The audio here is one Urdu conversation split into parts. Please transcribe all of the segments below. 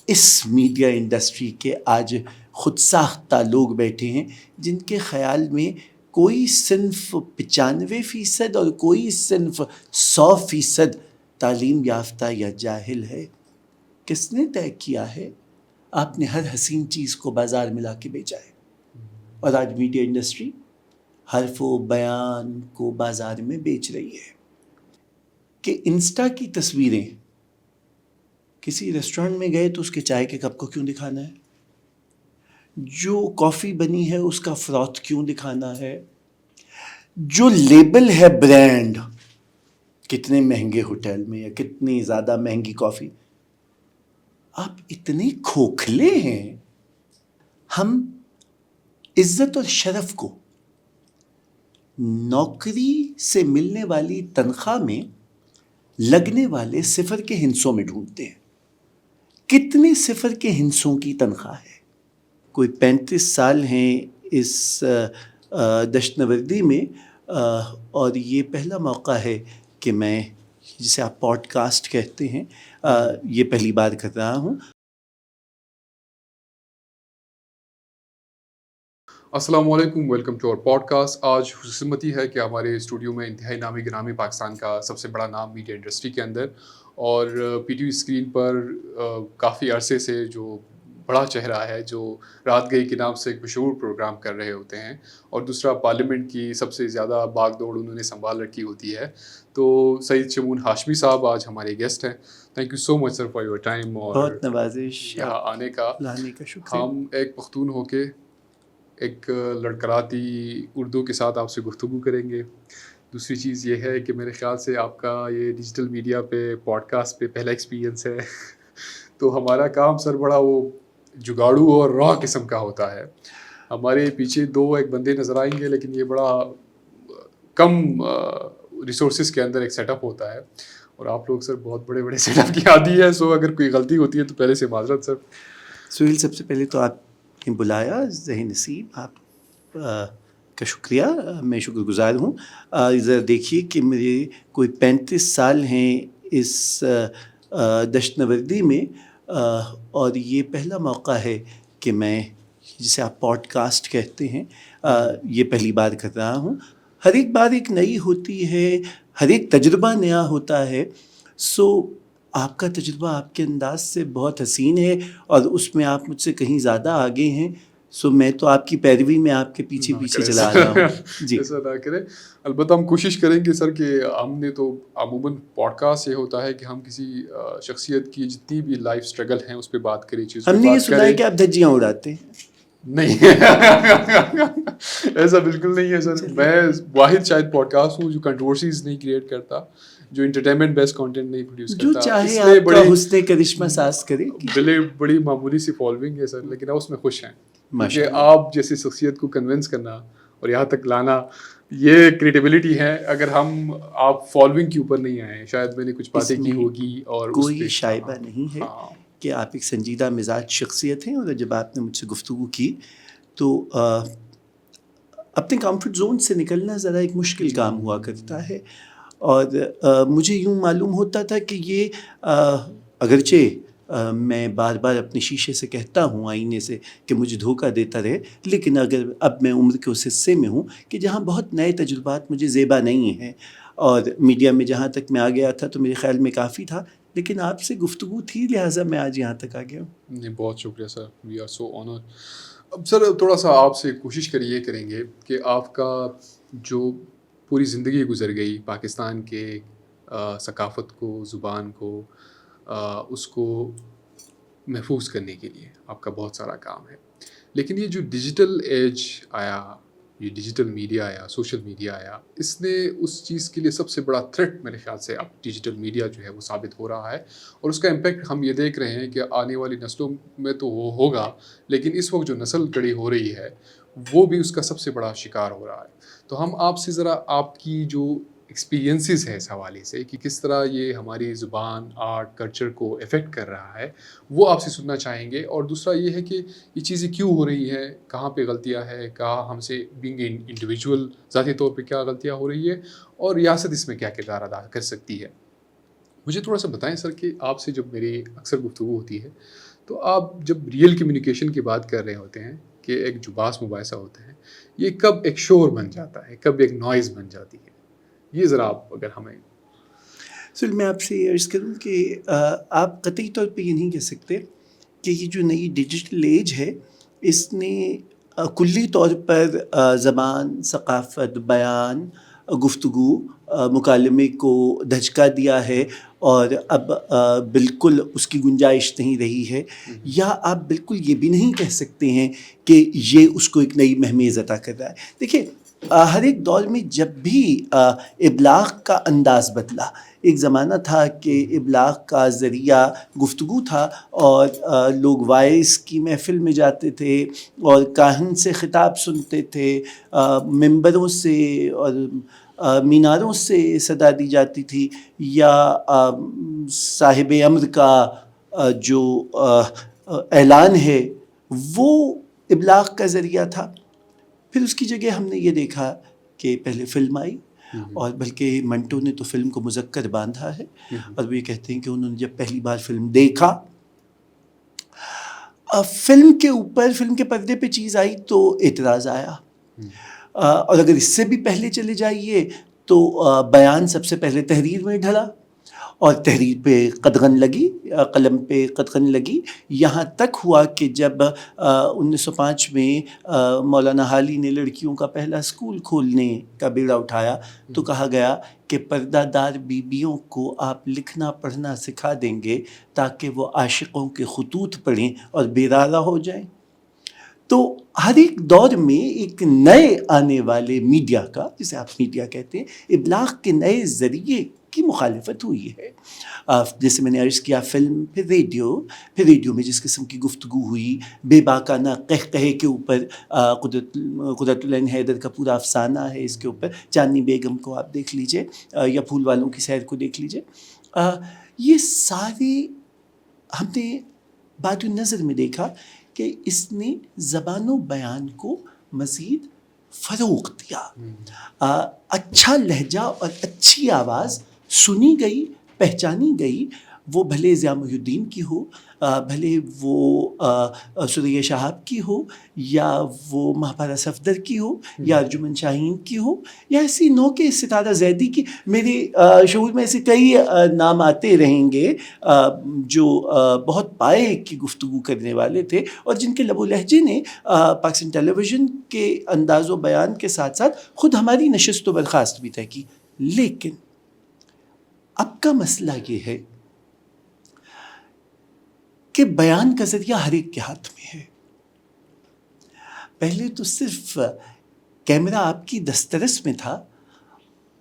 اس میڈیا انڈسٹری کے آج خود ساختہ لوگ بیٹھے ہیں جن کے خیال میں کوئی صنف 95% اور کوئی صنف 100% تعلیم یافتہ یا جاہل ہے. کس نے طے کیا ہے؟ آپ نے ہر حسین چیز کو بازار میں لا کے بیچا ہے، اور آج میڈیا انڈسٹری حرف و بیان کو بازار میں بیچ رہی ہے. کہ انسٹا کی تصویریں، کسی ریسٹورینٹ میں گئے تو اس کے چائے کے کپ کو کیوں دکھانا ہے؟ جو کافی بنی ہے اس کا فروتھ کیوں دکھانا ہے؟ جو لیبل ہے برانڈ، کتنے مہنگے ہوٹل میں یا کتنی زیادہ مہنگی کافی، آپ اتنے کھوکھلے ہیں. ہم عزت اور شرف کو نوکری سے ملنے والی تنخواہ میں لگنے والے صفر کے ہندسوں میں ڈھونڈتے ہیں. کتنے صفر کے ہندسوں کی تنخواہ ہے؟ کوئی 35 سال ہیں اس دشت نوردی میں، اور یہ پہلا موقع ہے کہ میں، جسے آپ پوڈ کاسٹ کہتے ہیں، یہ پہلی بار کر رہا ہوں. السلام علیکم، ویلکم ٹو اور پوڈ کاسٹ. آج خوشقسمتی ہے کہ ہمارے اسٹوڈیو میں انتہائی نامی گرامی پاکستان کا سب سے بڑا نام میڈیا انڈسٹری کے اندر، اور پی ٹی وی اسکرین پر کافی عرصے سے جو بڑا چہرہ ہے، جو رات گئی کے نام سے ایک مشہور پروگرام کر رہے ہوتے ہیں، اور دوسرا پارلیمنٹ کی سب سے زیادہ باغ دوڑ انہوں نے سنبھال رکھی ہوتی ہے. تو سعید شمون ہاشمی صاحب آج ہمارے گیسٹ ہیں. Thank you so much sir for your time اور بہت نوازش یہاں آنے کا. لانے کا شکریہ. ہم ایک پختون ہو کے ایک لڑکراتی اردو کے ساتھ آپ سے گفتگو کریں گے. دوسری چیز یہ ہے کہ میرے خیال سے آپ کا یہ ڈیجیٹل میڈیا پہ پوڈ کاسٹ پہ پہلا ایکسپیرینس ہے. تو ہمارا کام سر بڑا وہ جگاڑو اور را قسم کا ہوتا ہے. ہمارے پیچھے ایک بندے نظر آئیں گے، لیکن یہ بڑا کم ریسورسز کے اندر ایک سیٹ اپ ہوتا ہے، اور آپ لوگ سر بہت بڑے بڑے سیٹ اپ کی عادی ہے. سو اگر کوئی غلطی ہوتی ہے تو پہلے سے معذرت سر. سہیل، سب سے پہلے تو آپ نے بلایا، ذہن نصیب آپ کا شکریہ، میں شکر گزار ہوں. ذرا دیکھیے کہ میرے کوئی 35 سال ہیں اس دشت نوردی میں، اور یہ پہلا موقع ہے کہ میں، جسے آپ پوڈ کاسٹ کہتے ہیں، یہ پہلی بار کر رہا ہوں. ہر ایک بار ایک نئی ہوتی ہے، ہر ایک تجربہ نیا ہوتا ہے. سو آپ کا تجربہ آپ کے انداز سے بہت حسین ہے، اور اس میں آپ مجھ سے کہیں زیادہ آگے ہیں. سو میں تو آپ کی پیروی میں آپ کے پیچھے پیچھے چلا رہا ہوں. جی، ایسا نہ کریں. البتہ ہم کوشش کریں گے سر کہ ہم نے تو عموماً پوڈ کاسٹ یہ ہوتا ہے کہ ہم کسی شخصیت کی جتنی بھی لائف اسٹرگل ہیں اس پہ بات کریں، چیزوں ہم پہ نے یہ بات سنا ہے کریں. کہ آپ دھجیاں اڑاتے ہیں. نہیں ایسا بالکل نہیں ہے سر. میں واحد شاید پوڈ کاسٹ ہوں جو کنٹروورسیز نہیں کریٹ کرتا، جو انٹرٹینمنٹ بیسڈ کانٹینٹ نہیں پروڈیوس جو کرتا. چاہے اس لیے آپ کا حسن کرشمہ ساز کرے. بڑی معمولی سی فالوئنگ ہے سر، لیکن اس میں خوش ہیں. ماشاء کیونکہ اللہ. آپ جیسی شخصیت کو کنونس کرنا اور یہاں تک لانا، یہ کریٹیبلٹی ہے. اگر ہم آپ فالوئنگ کے اوپر نہیں آئے، شاید میں نے کچھ باتیں اس کی میں ہوگی اور اس کوئی پہ شائبہ نہیں ہے کہ آپ ایک سنجیدہ مزاج شخصیت ہیں، اور جب آپ نے مجھ سے گفتگو کی تو اپنے کمفرٹ زون سے نکلنا ذرا ایک مشکل کام ہوا کرتا ہے. اور مجھے یوں معلوم ہوتا تھا کہ یہ اگرچہ میں بار بار اپنے شیشے سے کہتا ہوں، آئینے سے، کہ مجھے دھوکہ دیتا رہے، لیکن اگر اب میں عمر کے اس حصے میں ہوں کہ جہاں بہت نئے تجربات مجھے زیبا نہیں ہیں، اور میڈیا میں جہاں تک میں آ گیا تھا تو میرے خیال میں کافی تھا، لیکن آپ سے گفتگو تھی لہٰذا میں آج یہاں تک آ گیا ہوں. نہیں، بہت شکریہ سر، وی آر سو آنرڈ. اب سر تھوڑا سا آپ سے کوشش کریے کریں گے کہ آپ کا جو پوری زندگی گزر گئی پاکستان کے ثقافت کو، زبان کو، اس کو محفوظ کرنے کے لیے آپ کا بہت سارا کام ہے. لیکن یہ جو ڈیجیٹل ایج آیا، یہ ڈیجیٹل میڈیا آیا، سوشل میڈیا آیا، اس نے اس چیز کے لیے سب سے بڑا تھریٹ میرے خیال سے اب ڈیجیٹل میڈیا جو ہے وہ ثابت ہو رہا ہے. اور اس کا امپیکٹ ہم یہ دیکھ رہے ہیں کہ آنے والی نسلوں میں تو وہ ہوگا، لیکن اس وقت جو نسل کڑی ہو رہی ہے وہ بھی اس کا سب سے بڑا شکار ہو رہا ہے. تو ہم آپ سے ذرا آپ کی جو ایکسپیرینسز ہے اس حوالے سے کہ کس طرح یہ ہماری زبان، آرٹ، کلچر کو افیکٹ کر رہا ہے، وہ آپ سے سننا چاہیں گے. اور دوسرا یہ ہے کہ یہ چیزیں کیوں ہو رہی ہیں، کہاں پہ غلطیاں ہیں، کہاں ہم سے بینگ انڈیویجول ذاتی طور پہ کیا غلطیاں ہو رہی ہے، اور ریاست اس میں کیا کردار ادا کر سکتی ہے. مجھے تھوڑا سا بتائیں سر کہ آپ سے جب میری اکثر گفتگو ہوتی ہے تو آپ جب ریئل کمیونیکیشن کی بات کر رہے ہوتے ہیں کہ ایک جو باس مباحثہ ہوتا ہے یہ کب ایک شور بن جاتا ہے, کب ایک نوائز بن جاتی ہے, یہ ذرا آپ اگر ہمیں. سر میں آپ سے یہ عرض کروں کہ آپ قطعی طور پہ یہ نہیں کہہ سکتے کہ یہ جو نئی ڈیجیٹل ایج ہے اس نے کلی طور پر زبان, ثقافت, بیان, گفتگو, مکالمے کو دھچکا دیا ہے اور اب بالکل اس کی گنجائش نہیں رہی ہے, یا آپ بالکل یہ بھی نہیں کہہ سکتے ہیں کہ یہ اس کو ایک نئی مہمیز عطا کر رہا ہے. دیکھیں ہر ایک دور میں جب بھی ابلاغ کا انداز بدلا, ایک زمانہ تھا کہ ابلاغ کا ذریعہ گفتگو تھا اور لوگ وائس کی محفل میں جاتے تھے اور کاہن سے خطاب سنتے تھے, ممبروں سے اور میناروں سے صدا دی جاتی تھی, یا صاحب امر کا جو اعلان ہے وہ ابلاغ کا ذریعہ تھا. پھر اس کی جگہ ہم نے یہ دیکھا کہ پہلے فلم آئی, اور بلکہ منٹو نے تو فلم کو مذکر باندھا ہے, اور وہ یہ کہتے ہیں کہ انہوں نے جب پہلی بار فلم دیکھا, فلم کے اوپر, فلم کے پردے پہ چیز آئی تو اعتراض آیا, اور اگر اس سے بھی پہلے چلے جائیے تو بیان سب سے پہلے تحریر میں ڈھلا, اور تحریر پہ قدغن لگی, قلم پہ قدغن لگی, یہاں تک ہوا کہ جب 1905 میں مولانا حالی نے لڑکیوں کا پہلا اسکول کھولنے کا بیڑا اٹھایا تو کہا گیا کہ پردہ دار بیویوں کو آپ لکھنا پڑھنا سکھا دیں گے تاکہ وہ عاشقوں کے خطوط پڑھیں اور بیدارہ ہو جائیں. تو ہر ایک دور میں ایک نئے آنے والے میڈیا کا, جسے آپ میڈیا کہتے ہیں, ابلاغ کے نئے ذریعے کی مخالفت ہوئی ہے. جیسے میں نے عرض کیا فلم, پھر ریڈیو میں جس قسم کی گفتگو ہوئی, بے باکانہ قہقہے کے اوپر, قدرت العین حیدر کا پورا افسانہ ہے اس کے اوپر, چاندنی بیگم کو آپ دیکھ لیجئے یا پھول والوں کی سیر کو دیکھ لیجئے. یہ سارے ہم نے بات نظر میں دیکھا کہ اس نے زبان و بیان کو مزید فروغ دیا. اچھا لہجہ اور اچھی آواز سنی گئی, پہچانی گئی, وہ بھلے ضیاء محی الدین کی ہو, بھلے وہ سریا شہاب کی ہو, یا وہ مہاپارا صفدر کی ہو, یا ارجمن شاہین کی ہو, یا ایسی نو کے ستارہ زیدی کی. میرے شعور میں ایسے کئی نام آتے رہیں گے جو بہت پائے کی گفتگو کرنے والے تھے اور جن کے لب و لہجے نے پاکستان ٹیلی ویژن کے انداز و بیان کے ساتھ ساتھ خود ہماری نشست و برخاست بھی طے کی. لیکن اب کا مسئلہ یہ ہے کہ بیان کا ذریعہ ہر ایک کے ہاتھ میں ہے. پہلے تو صرف کیمرہ آپ کی دسترس میں تھا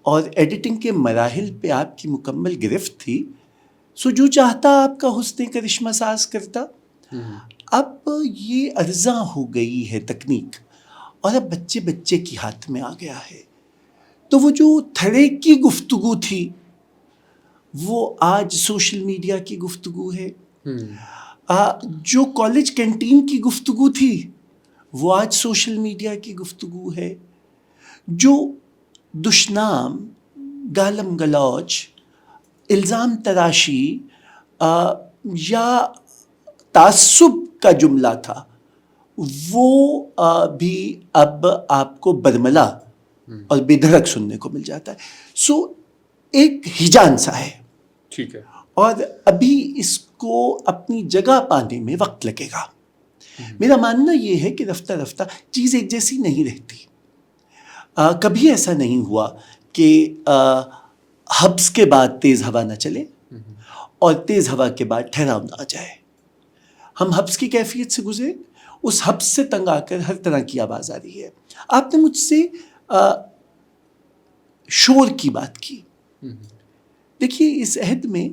اور ایڈیٹنگ کے مراحل پہ آپ کی مکمل گرفت تھی, سو جو چاہتا آپ کا حسن کرشمہ ساز کرتا. اب یہ ارزاں ہو گئی ہے تکنیک, اور اب بچے بچے کی ہاتھ میں آ گیا ہے. تو وہ جو تھڑے کی گفتگو تھی وہ آج سوشل میڈیا کی گفتگو ہے. جو کالج کینٹین کی گفتگو تھی وہ آج سوشل میڈیا کی گفتگو ہے. جو دشنام, گالم گلوچ, الزام تراشی یا تعصب کا جملہ تھا وہ بھی اب آپ کو برملا اور بے دھڑک سننے کو مل جاتا ہے. سو ایک ہیجان سا ہے, ٹھیک ہے, اور ابھی اس کو اپنی جگہ پانے میں وقت لگے گا. میرا ماننا یہ ہے کہ رفتہ رفتہ چیز ایک جیسی نہیں رہتی. کبھی ایسا نہیں ہوا کہ حبس کے بعد تیز ہوا نہ چلے اور تیز ہوا کے بعد ٹھہراؤ نہ آ جائے. ہم حبس کی کیفیت سے گزرے, اس حبس سے تنگ آ کر ہر طرح کی آواز آ رہی ہے. آپ نے مجھ سے شور کی بات کی. دیکھیے اس عہد میں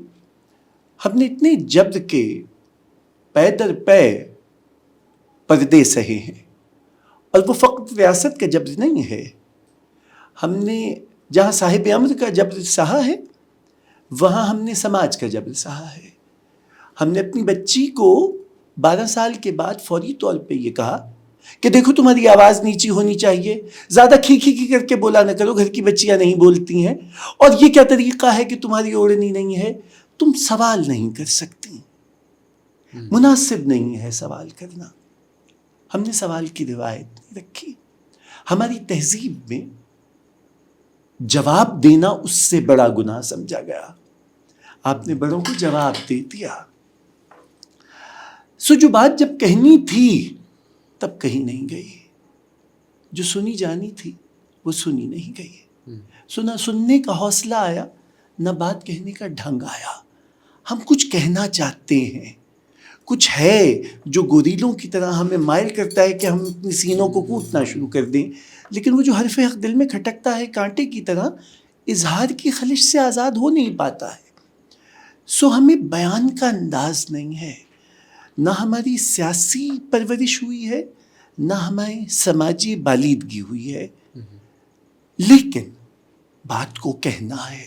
ہم نے اتنے جبر کے پے در پے پردے سہے ہیں, اور وہ فقط ریاست کا جبر نہیں ہے. ہم نے جہاں صاحب امر کا جبر سہا ہے وہاں ہم نے سماج کا جبر سہا ہے. ہم نے اپنی بچی کو 12 سال کے بعد فوری طور پہ یہ کہا کہ دیکھو تمہاری آواز نیچی ہونی چاہیے, زیادہ کھی کر کے بولا نہ کرو, گھر کی بچیاں نہیں بولتی ہیں, اور یہ کیا طریقہ ہے کہ تمہاری اوڑھنی نہیں ہے, تم سوال نہیں کر سکتی. مناسب نہیں ہے سوال کرنا. ہم نے سوال کی روایت نہیں رکھی. ہماری تہذیب میں جواب دینا اس سے بڑا گناہ سمجھا گیا. آپ نے بڑوں کو جواب دے دیا. جو بات جب کہنی تھی تب کہیں نہیں گئی. جو سنی جانی تھی وہ سنی نہیں گئی. نہ سننے کا حوصلہ آیا نہ بات کہنے کا ڈھنگ آیا. ہم کچھ کہنا چاہتے ہیں, کچھ ہے جو گوریلوں کی طرح ہمیں مائل کرتا ہے کہ ہم اپنی سینوں کو کوٹنا شروع کر دیں, لیکن وہ جو حرف حق دل میں کھٹکتا ہے کانٹے کی طرح اظہار کی خلش سے آزاد ہو نہیں پاتا ہے. ہمیں بیان کا انداز نہیں ہے, نہ ہماری سیاسی پرورش ہوئی ہے, نہ ہماری سماجی بالیدگی ہوئی ہے, لیکن بات کو کہنا ہے.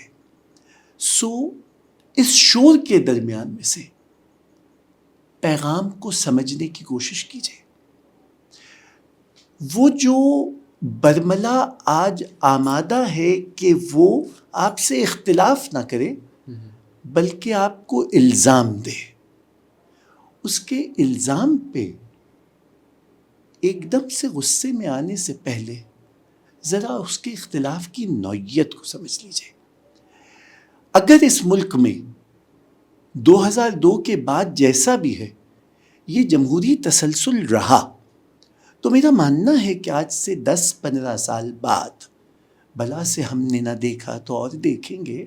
اس شور کے درمیان میں سے پیغام کو سمجھنے کی کوشش کیجیے. وہ جو برملا آج آمادہ ہے کہ وہ آپ سے اختلاف نہ کرے بلکہ آپ کو الزام دے, اس کے الزام پہ ایک دم سے غصے میں آنے سے پہلے ذرا اس کے اختلاف کی نوعیت کو سمجھ لیجیے. اگر اس ملک میں 2002 کے بعد جیسا بھی ہے یہ جمہوری تسلسل رہا تو میرا ماننا ہے کہ آج سے 10-15 سال بعد, بلا سے ہم نے نہ دیکھا تو اور دیکھیں گے,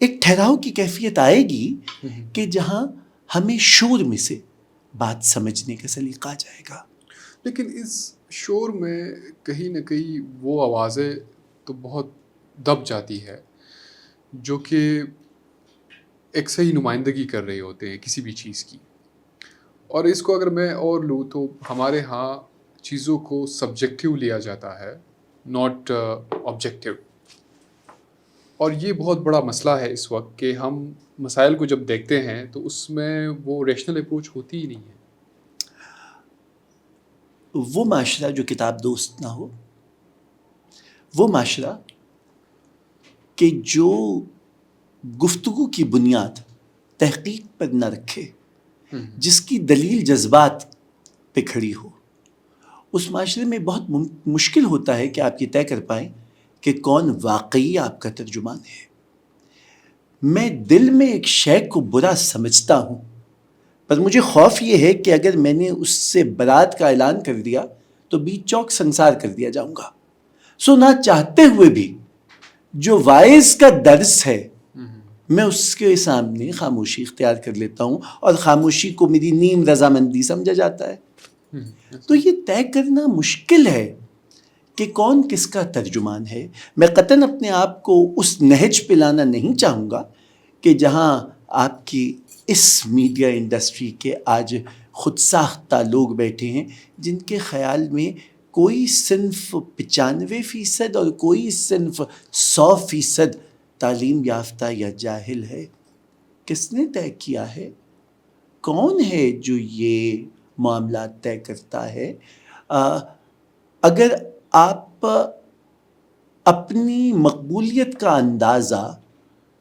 ایک ٹھہراؤ کی کیفیت آئے گی کہ جہاں ہمیں شور میں سے بات سمجھنے کا سلیقہ آ جائے گا. لیکن اس شور میں کہیں نہ کہیں وہ آوازیں تو بہت دب جاتی ہے جو کہ ایک صحیح نمائندگی کر رہے ہوتے ہیں کسی بھی چیز کی. اور اس کو اگر میں اور لوں تو ہمارے ہاں چیزوں کو سبجیکٹیو لیا جاتا ہے, ناٹ آبجیکٹیو. اور یہ بہت بڑا مسئلہ ہے اس وقت کہ ہم مسائل کو جب دیکھتے ہیں تو اس میں وہ ریشنل اپروچ ہوتی ہی نہیں ہے. وہ معاشرہ جو کتاب دوست نہ ہو, وہ معاشرہ کہ جو گفتگو کی بنیاد تحقیق پر نہ رکھے, جس کی دلیل جذبات پہ کھڑی ہو, اس معاشرے میں بہت مشکل ہوتا ہے کہ آپ یہ طے کر پائیں کہ کون واقعی آپ کا ترجمان ہے. میں دل میں ایک شے کو برا سمجھتا ہوں, پر مجھے خوف یہ ہے کہ اگر میں نے اس سے برات کا اعلان کر دیا تو بیچ چوک سنسار کر دیا جاؤں گا. نہ چاہتے ہوئے بھی جو وائز کا درس ہے میں اس کے سامنے خاموشی اختیار کر لیتا ہوں, اور خاموشی کو میری نیم رضامندی سمجھا جاتا ہے. تو یہ طے کرنا مشکل ہے کہ کون کس کا ترجمان ہے. میں قطعاً اپنے آپ کو اس نہج پہ لانا نہیں چاہوں گا کہ جہاں آپ کی اس میڈیا انڈسٹری کے آج خود ساختہ لوگ بیٹھے ہیں جن کے خیال میں کوئی صنف 95% اور کوئی صنف 100% تعلیم یافتہ یا جاہل ہے. کس نے طے کیا ہے؟ کون ہے جو یہ معاملات طے کرتا ہے؟ اگر آپ اپنی مقبولیت کا اندازہ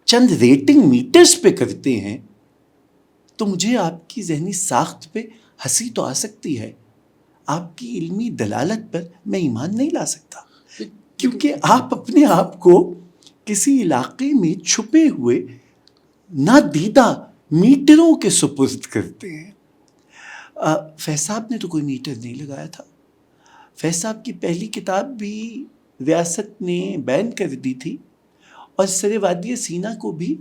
چند ریٹنگ میٹرز پہ کرتے ہیں تو مجھے آپ کی ذہنی ساخت پہ ہنسی تو آ سکتی ہے, آپ کی علمی دلالت پر میں ایمان نہیں لا سکتا, کیونکہ آپ اپنے آپ کو کسی علاقے میں چھپے ہوئے نادیدہ میٹروں کے سپرد کرتے ہیں. فیض صاحب نے تو کوئی میٹر نہیں لگایا تھا. فیض صاحب کی پہلی کتاب بھی ریاست نے بین کر دی تھی, اور سر وادی سینا کو بھی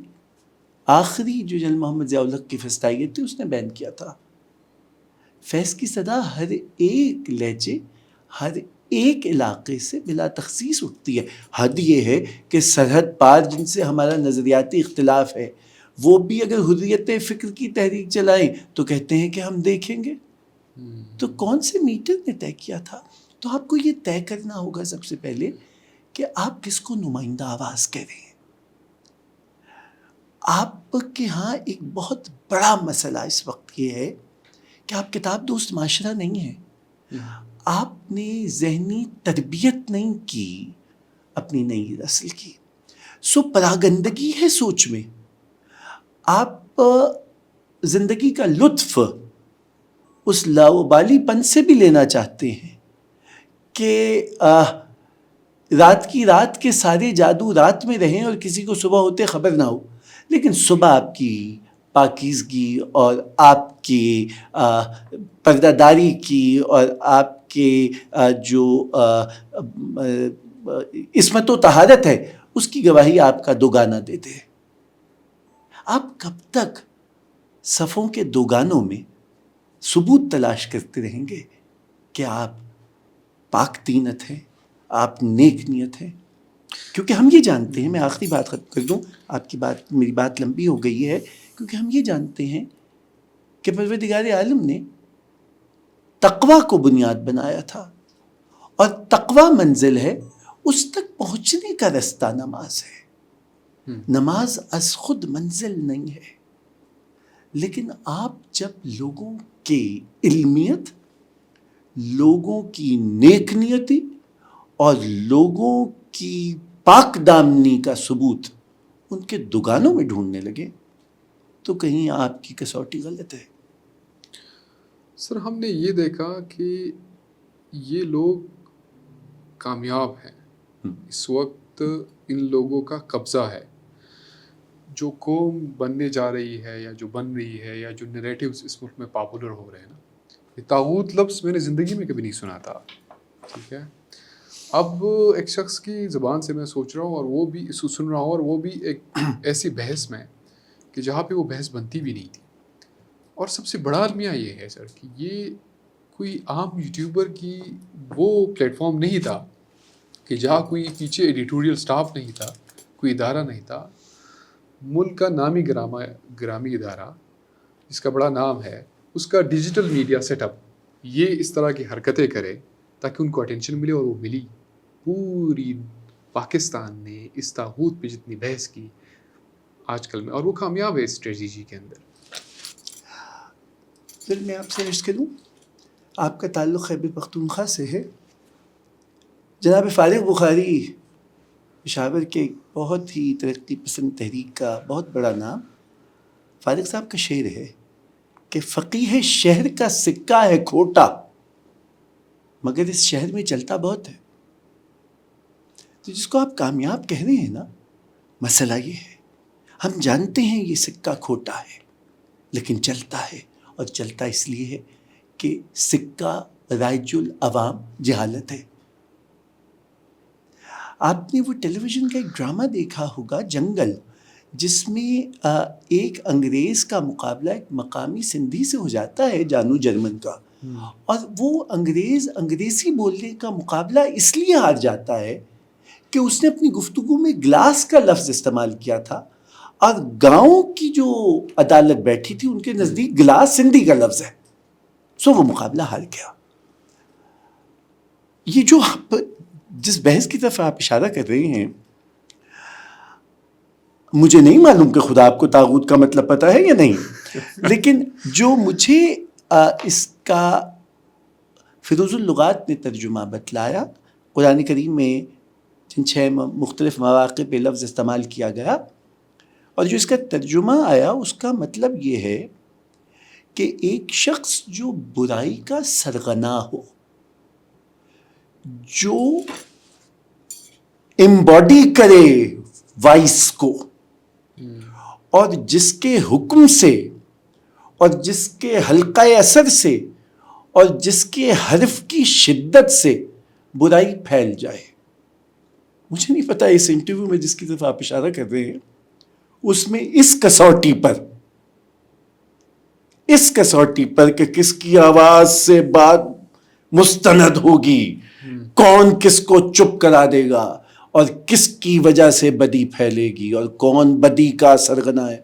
آخری جو جنرل محمد ضیاء الحق کی فسطائیت تھی اس نے بین کیا تھا. فیض کی صدا ہر ایک لہجے, ہر ایک علاقے سے بلا تخصیص اٹھتی ہے. حد یہ ہے کہ سرحد پار جن سے ہمارا نظریاتی اختلاف ہے وہ بھی اگر حریت فکر کی تحریک چلائیں تو کہتے ہیں کہ ہم دیکھیں گے. تو کون سے میٹر نے طے کیا تھا؟ تو آپ کو یہ طے کرنا ہوگا سب سے پہلے کہ آپ کس کو نمائندہ آواز کہہ رہے ہیں. آپ کے ہاں ایک بہت بڑا مسئلہ اس وقت یہ ہے کہ آپ کتاب دوست معاشرہ نہیں ہیں. آپ نے ذہنی تربیت نہیں کی اپنی نئی نسل کی. پراگندگی ہے سوچ میں. آپ زندگی کا لطف اس لاوبالی پن سے بھی لینا چاہتے ہیں کہ رات کی رات کے سارے جادو رات میں رہیں اور کسی کو صبح ہوتے خبر نہ ہو، لیکن صبح آپ کی پاکیزگی اور آپ کی پردہ داری کی اور آپ کے جو عصمت و طہارت ہے اس کی گواہی آپ کا دوگانہ دیتے ہیں. آپ کب تک صفوں کے دوگانوں میں ثبوت تلاش کرتے رہیں گے کہ آپ پاک دینت ہیں، آپ نیک نیت ہیں؟ کیونکہ ہم یہ جانتے ہیں، میں آخری بات ختم کر دوں، آپ کی بات میری بات لمبی ہو گئی ہے، کیونکہ ہم یہ جانتے ہیں کہ پروردگار عالم نے تقوی کو بنیاد بنایا تھا، اور تقوی منزل ہے، اس تک پہنچنے کا رستہ نماز ہے. نماز از خود منزل نہیں ہے، لیکن آپ جب لوگوں کی علمیت، لوگوں کی نیک نیتی اور لوگوں کی پاک دامنی کا ثبوت ان کے دگانوں میں ڈھونڈنے لگے تو کہیں آپ کی کسوٹی غلط ہے. سر ہم نے یہ دیکھا کہ یہ لوگ کامیاب ہیں، اس وقت ان لوگوں کا قبضہ ہے. جو قوم بننے جا رہی ہے یا جو بن رہی ہے یا جو نیریٹیوز اس ملک میں پاپولر ہو رہے ہیں نا، یہ طاغوت لفظ میں نے زندگی میں کبھی نہیں سنا تھا. ٹھیک ہے، اب ایک شخص کی زبان سے میں سوچ رہا ہوں اور وہ بھی اس کو سن رہا ہوں، اور وہ بھی ایک ایسی بحث میں کہ جہاں پہ وہ بحث بنتی بھی نہیں تھی. اور سب سے بڑا المیہ یہ ہے سر کہ یہ کوئی عام یوٹیوبر کی وہ پلیٹ فارم نہیں تھا کہ جہاں کوئی پیچھے ایڈیٹوریل سٹاف نہیں تھا، کوئی ادارہ نہیں تھا. ملک کا نامی گرامی ادارہ جس کا بڑا نام ہے، اس کا ڈیجیٹل میڈیا سیٹ اپ یہ اس طرح کی حرکتیں کرے تاکہ ان کو اٹینشن ملے، اور وہ ملی. پوری پاکستان نے اس طاغوت پہ جتنی بحث کی آج کل میں، اور وہ کامیاب ہے اس اسٹریٹجی کے اندر. پھر میں آپ سے عرض کروں، آپ کا تعلق خیبر پختونخوا سے ہے. جناب فارغ بخاری پشاور کے بہت ہی ترقی پسند تحریک کا بہت بڑا نام. فارغ صاحب کا شعر ہے کہ فقیہ شہر کا سکہ ہے کھوٹا، مگر اس شہر میں چلتا بہت ہے. تو جس کو آپ کامیاب کہہ رہے ہیں نا، مسئلہ یہ ہے، ہم جانتے ہیں یہ سکہ کھوٹا ہے لیکن چلتا ہے، اور چلتا اس لیے ہے کہ سکہ رائج العوام جہالت ہے. آپ نے وہ ٹیلی ویژن کا ایک ڈرامہ دیکھا ہوگا جنگل، جس میں ایک انگریز کا مقابلہ ایک مقامی سندھی سے ہو جاتا ہے، جانو جرمن کا، اور وہ انگریزی بولنے کا مقابلہ اس لیے ہار جاتا ہے کہ اس نے اپنی گفتگو میں گلاس کا لفظ استعمال کیا تھا، اور گاؤں کی جو عدالت بیٹھی تھی ان کے نزدیک گلاس سندھی کا لفظ ہے، سو وہ مقابلہ ہار گیا. یہ جو آپ جس بحث کی طرف آپ اشارہ کر رہے ہیں، مجھے نہیں معلوم کہ خدا آپ کو طاغوت کا مطلب پتہ ہے یا نہیں، لیکن جو مجھے اس کا فیروز اللغات نے ترجمہ بتلایا، قرآن کریم میں جن 6 مختلف مواقع پہ لفظ استعمال کیا گیا، اور جو اس کا ترجمہ آیا، اس کا مطلب یہ ہے کہ ایک شخص جو برائی کا سرغنا ہو، جو امباڈی کرے وائس کو، اور جس کے حکم سے اور جس کے حلقہ اثر سے اور جس کے حرف کی شدت سے برائی پھیل جائے. مجھے نہیں پتا اس انٹرویو میں جس کی طرف آپ اشارہ کر رہے ہیں، اس میں اس کسوٹی پر کہ کس کی آواز سے بات مستند ہوگی، کون کس کو چپ کرا دے گا، اور کس کی وجہ سے بدی پھیلے گی، اور کون بدی کا سرغنا ہے،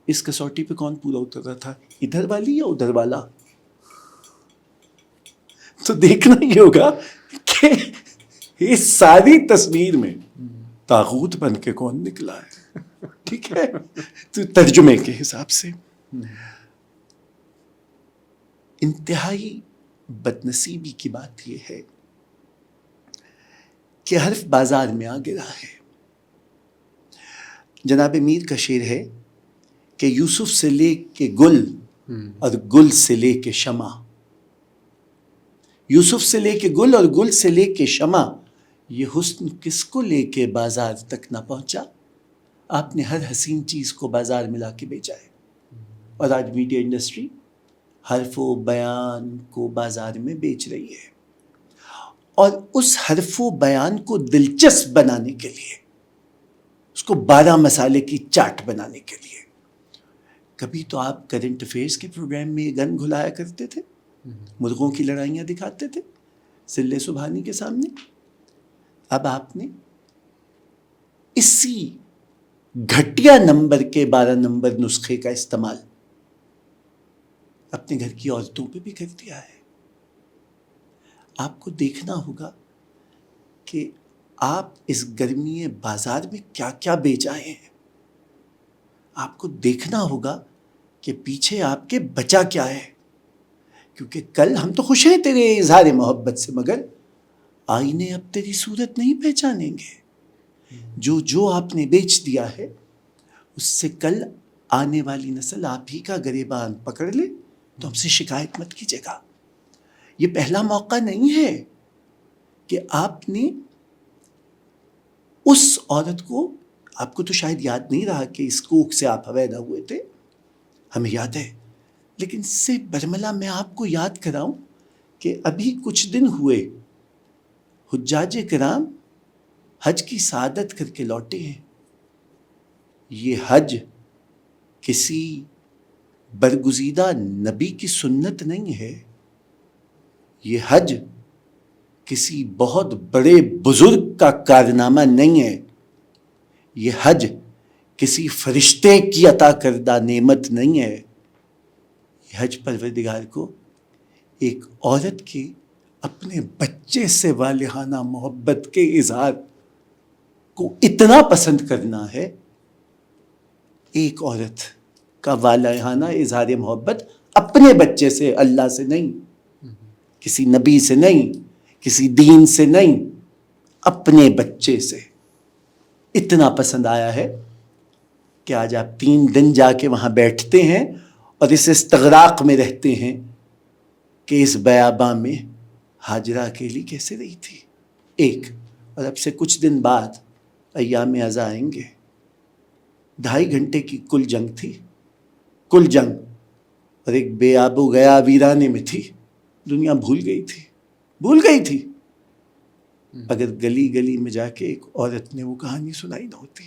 اس کسوٹی پہ کون پورا اتر رہا تھا، ادھر والی یا ادھر والا؟ تو دیکھنا یہ ہوگا کہ اس ساری تصویر میں طاغوت بن کے کون نکلا ہے. ٹھیک ہے، تو ترجمے کے حساب سے انتہائی بدنصیبی کی بات یہ ہے کہ حرف بازار میں آ گرا ہے. جناب میر کا شعر ہے کہ یوسف سے لے کے گل اور گل سے لے کے شمع، یوسف سے لے کے گل اور گل سے لے کے شمع، یہ حسن کس کو لے کے بازار تک نہ پہنچا؟ آپ نے ہر حسین چیز کو بازار میں لا کے بیچا ہے، اور آج میڈیا انڈسٹری حرف و بیان کو بازار میں بیچ رہی ہے، اور اس حرف و بیان کو دلچسپ بنانے کے لیے، اس کو 12 مسالے کی چاٹ بنانے کے لیے. کبھی تو آپ کرنٹ افیئرس کے پروگرام میں گن گھلایا کرتے تھے، مرغوں کی لڑائیاں دکھاتے تھے سلے سبحانی کے سامنے. اب آپ نے اسی گھٹیا نمبر کے 12 نمبر نسخے کا استعمال اپنے گھر کی عورتوں پہ بھی کر دیا ہے. آپ کو دیکھنا ہوگا کہ آپ اس گرمی بازار میں کیا کیا بیچ آئے ہیں. آپ کو دیکھنا ہوگا کہ پیچھے آپ کے بچا کیا ہے، کیونکہ کل ہم تو خوش ہیں تیرے اظہار محبت سے، مگر آئینے اب تیری صورت نہیں پہچانیں گے. جو آپ نے بیچ دیا ہے اس سے کل آنے والی نسل آپ ہی کا گریبان پکڑ لے تو ہم سے شکایت مت کیجیے گا. یہ پہلا موقع نہیں ہے کہ آپ نے اس عورت کو، آپ کو تو شاید یاد نہیں رہا کہ اس کوکھ سے آپ حویدہ ہوئے تھے، ہمیں یاد ہے، لیکن اس سے برملا میں آپ کو یاد کراؤں کہ ابھی کچھ دن ہوئے حجاج کرام حج کی سعادت کر کے لوٹے ہیں. یہ حج کسی برگزیدہ نبی کی سنت نہیں ہے، یہ حج کسی بہت بڑے بزرگ کا کارنامہ نہیں ہے، یہ حج کسی فرشتے کی عطا کردہ نعمت نہیں ہے. یہ حج پروردگار کو ایک عورت کے اپنے بچے سے والہانہ محبت کے اظہار کو اتنا پسند کرنا ہے. ایک عورت کا والہانہ اظہار محبت اپنے بچے سے، اللہ سے نہیں، کسی نبی سے نہیں، کسی دین سے نہیں، اپنے بچے سے اتنا پسند آیا ہے کہ آج آپ 3 دن جا کے وہاں بیٹھتے ہیں اور اس استغراق میں رہتے ہیں کہ اس بیاباں میں ہاجرہ اکیلی کیسے رہی تھی. ایک، اور اب سے کچھ دن بعد ایام عزا آئیں گے. 2.5 گھنٹے کی کل جنگ تھی، کل جنگ، اور ایک بے آب و گیا ویرانے میں تھی. دنیا بھول گئی تھی اگر گلی گلی میں جا کے ایک عورت نے وہ کہانی سنائی نہ ہوتی.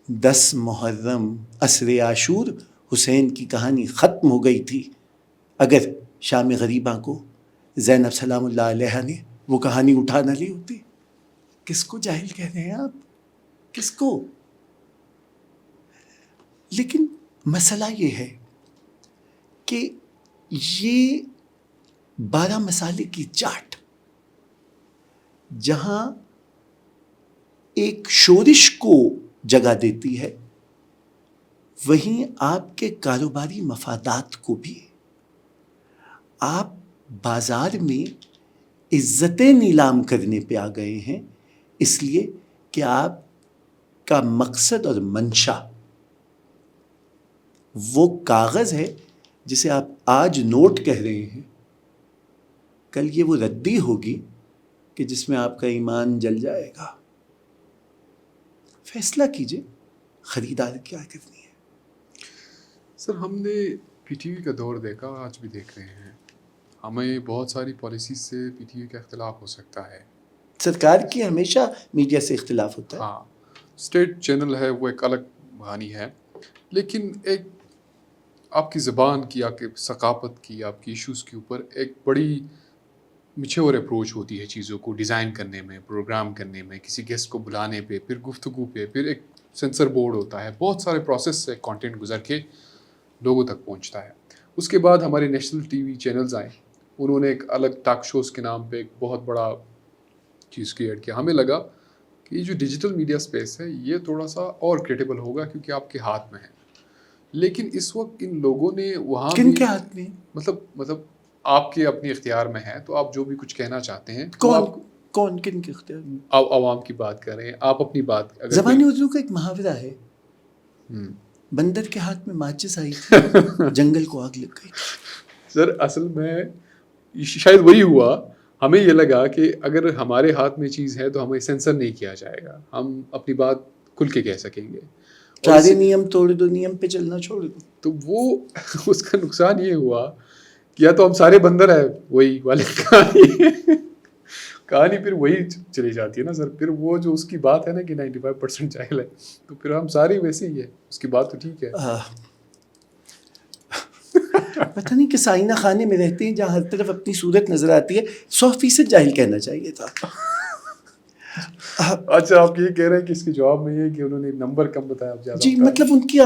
10 محرم عصر عاشور حسین کی کہانی ختم ہو گئی تھی اگر شام غریباں کو زینب سلام اللہ علیہ نے وہ کہانی اٹھا نہ لی ہوتی. کس کو جاہل کہہ رہے ہیں آپ؟ کس کو؟ لیکن مسئلہ یہ ہے کہ یہ 12 مسالے کی چاٹ جہاں ایک شورش کو جگہ دیتی ہے، وہیں آپ کے کاروباری مفادات کو بھی. آپ بازار میں عزتیں نیلام کرنے پہ آ گئے ہیں، اس لیے کہ آپ کا مقصد اور منشا وہ کاغذ ہے جسے آپ آج نوٹ کہہ رہے ہیں، کل یہ وہ ردی ہوگی کہ جس میں آپ کا ایمان جل جائے گا. فیصلہ کیجئے خریدار کیا کرنی ہے. سر، ہم نے پی ٹی وی کا دور دیکھا، آج بھی دیکھ رہے ہیں. ہمیں بہت ساری پالیسیز سے پی ٹی وی کا اختلاف ہو سکتا ہے. سرکار کی ہمیشہ میڈیا سے اختلاف ہوتا ہے. ہاں، اسٹیٹ چینل ہے وہ ایک الگ کہانی ہے، لیکن ایک آپ کی زبان کی، آپ کی ثقافت کی، آپ کی ایشوز کے اوپر ایک بڑی میچور اپروچ ہوتی ہے چیزوں کو ڈیزائن کرنے میں، پروگرام کرنے میں، کسی گیسٹ کو بلانے پہ، پھر گفتگو پہ، پھر ایک سینسر بورڈ ہوتا ہے، بہت سارے پروسیس سے کانٹینٹ گزر کے لوگوں تک پہنچتا ہے. اس کے بعد ہمارے نیشنل ٹی وی چینلز آئے، انہوں نے ایک الگ ٹاک شوز کے نام پہ ایک بہت بڑا چیز کریٹ کیا. ہمیں لگا کہ یہ جو ڈیجیٹل میڈیا سپیس ہے یہ تھوڑا سا اور کریڈیبل ہوگا کیونکہ آپ کے ہاتھ میں ہے. لیکن اس وقت ان لوگوں نے وہاں کن کے ہاتھ میں؟ مطلب آپ کے اپنے اختیار میں ہے، تو آپ جو بھی کچھ کہنا چاہتے ہیں. کون کن کے اختیار میں؟ آپ عوام کی بات کر رہے ہیں، آپ اپنی بات. زبانی اردو کا ایک محاورہ ہے بندر کے ہاتھ میں ماچس آئی تھی، جنگل کو آگ لگ گئی. سر اصل میں شاید وہی ہوا، ہمیں یہ لگا کہ اگر ہمارے ہاتھ میں چیز ہے تو ہمیں سینسر نہیں کیا جائے گا، ہم اپنی بات کھل کے کہہ سکیں گے. سارے نیم توڑ دو، نیم پہ چلنا چھوڑ دو. تو وہ اس کا نقصان یہ ہوا کہ یا تو ہم سارے بندر ہیں، وہی والی کہانی پھر وہی چلی جاتی ہے نا سر. پھر وہ جو اس کی بات ہے نا کہ 95% جاہل ہے، تو پھر ہم سارے ویسے ہی ہیں. اس کی بات تو ٹھیک ہے. پتہ نہیں کس آئینہ خانے میں رہتے ہیں جہاں ہر طرف اپنی صورت نظر آتی ہے. 100% جاہل کہنا چاہیے تھا. اچھا آپ یہ کہہ رہے ہیں کہ اس کے جواب میں یہ کہ انہوں نے نمبر کم بتایا، آپ زیادہ جی مطلب ان کی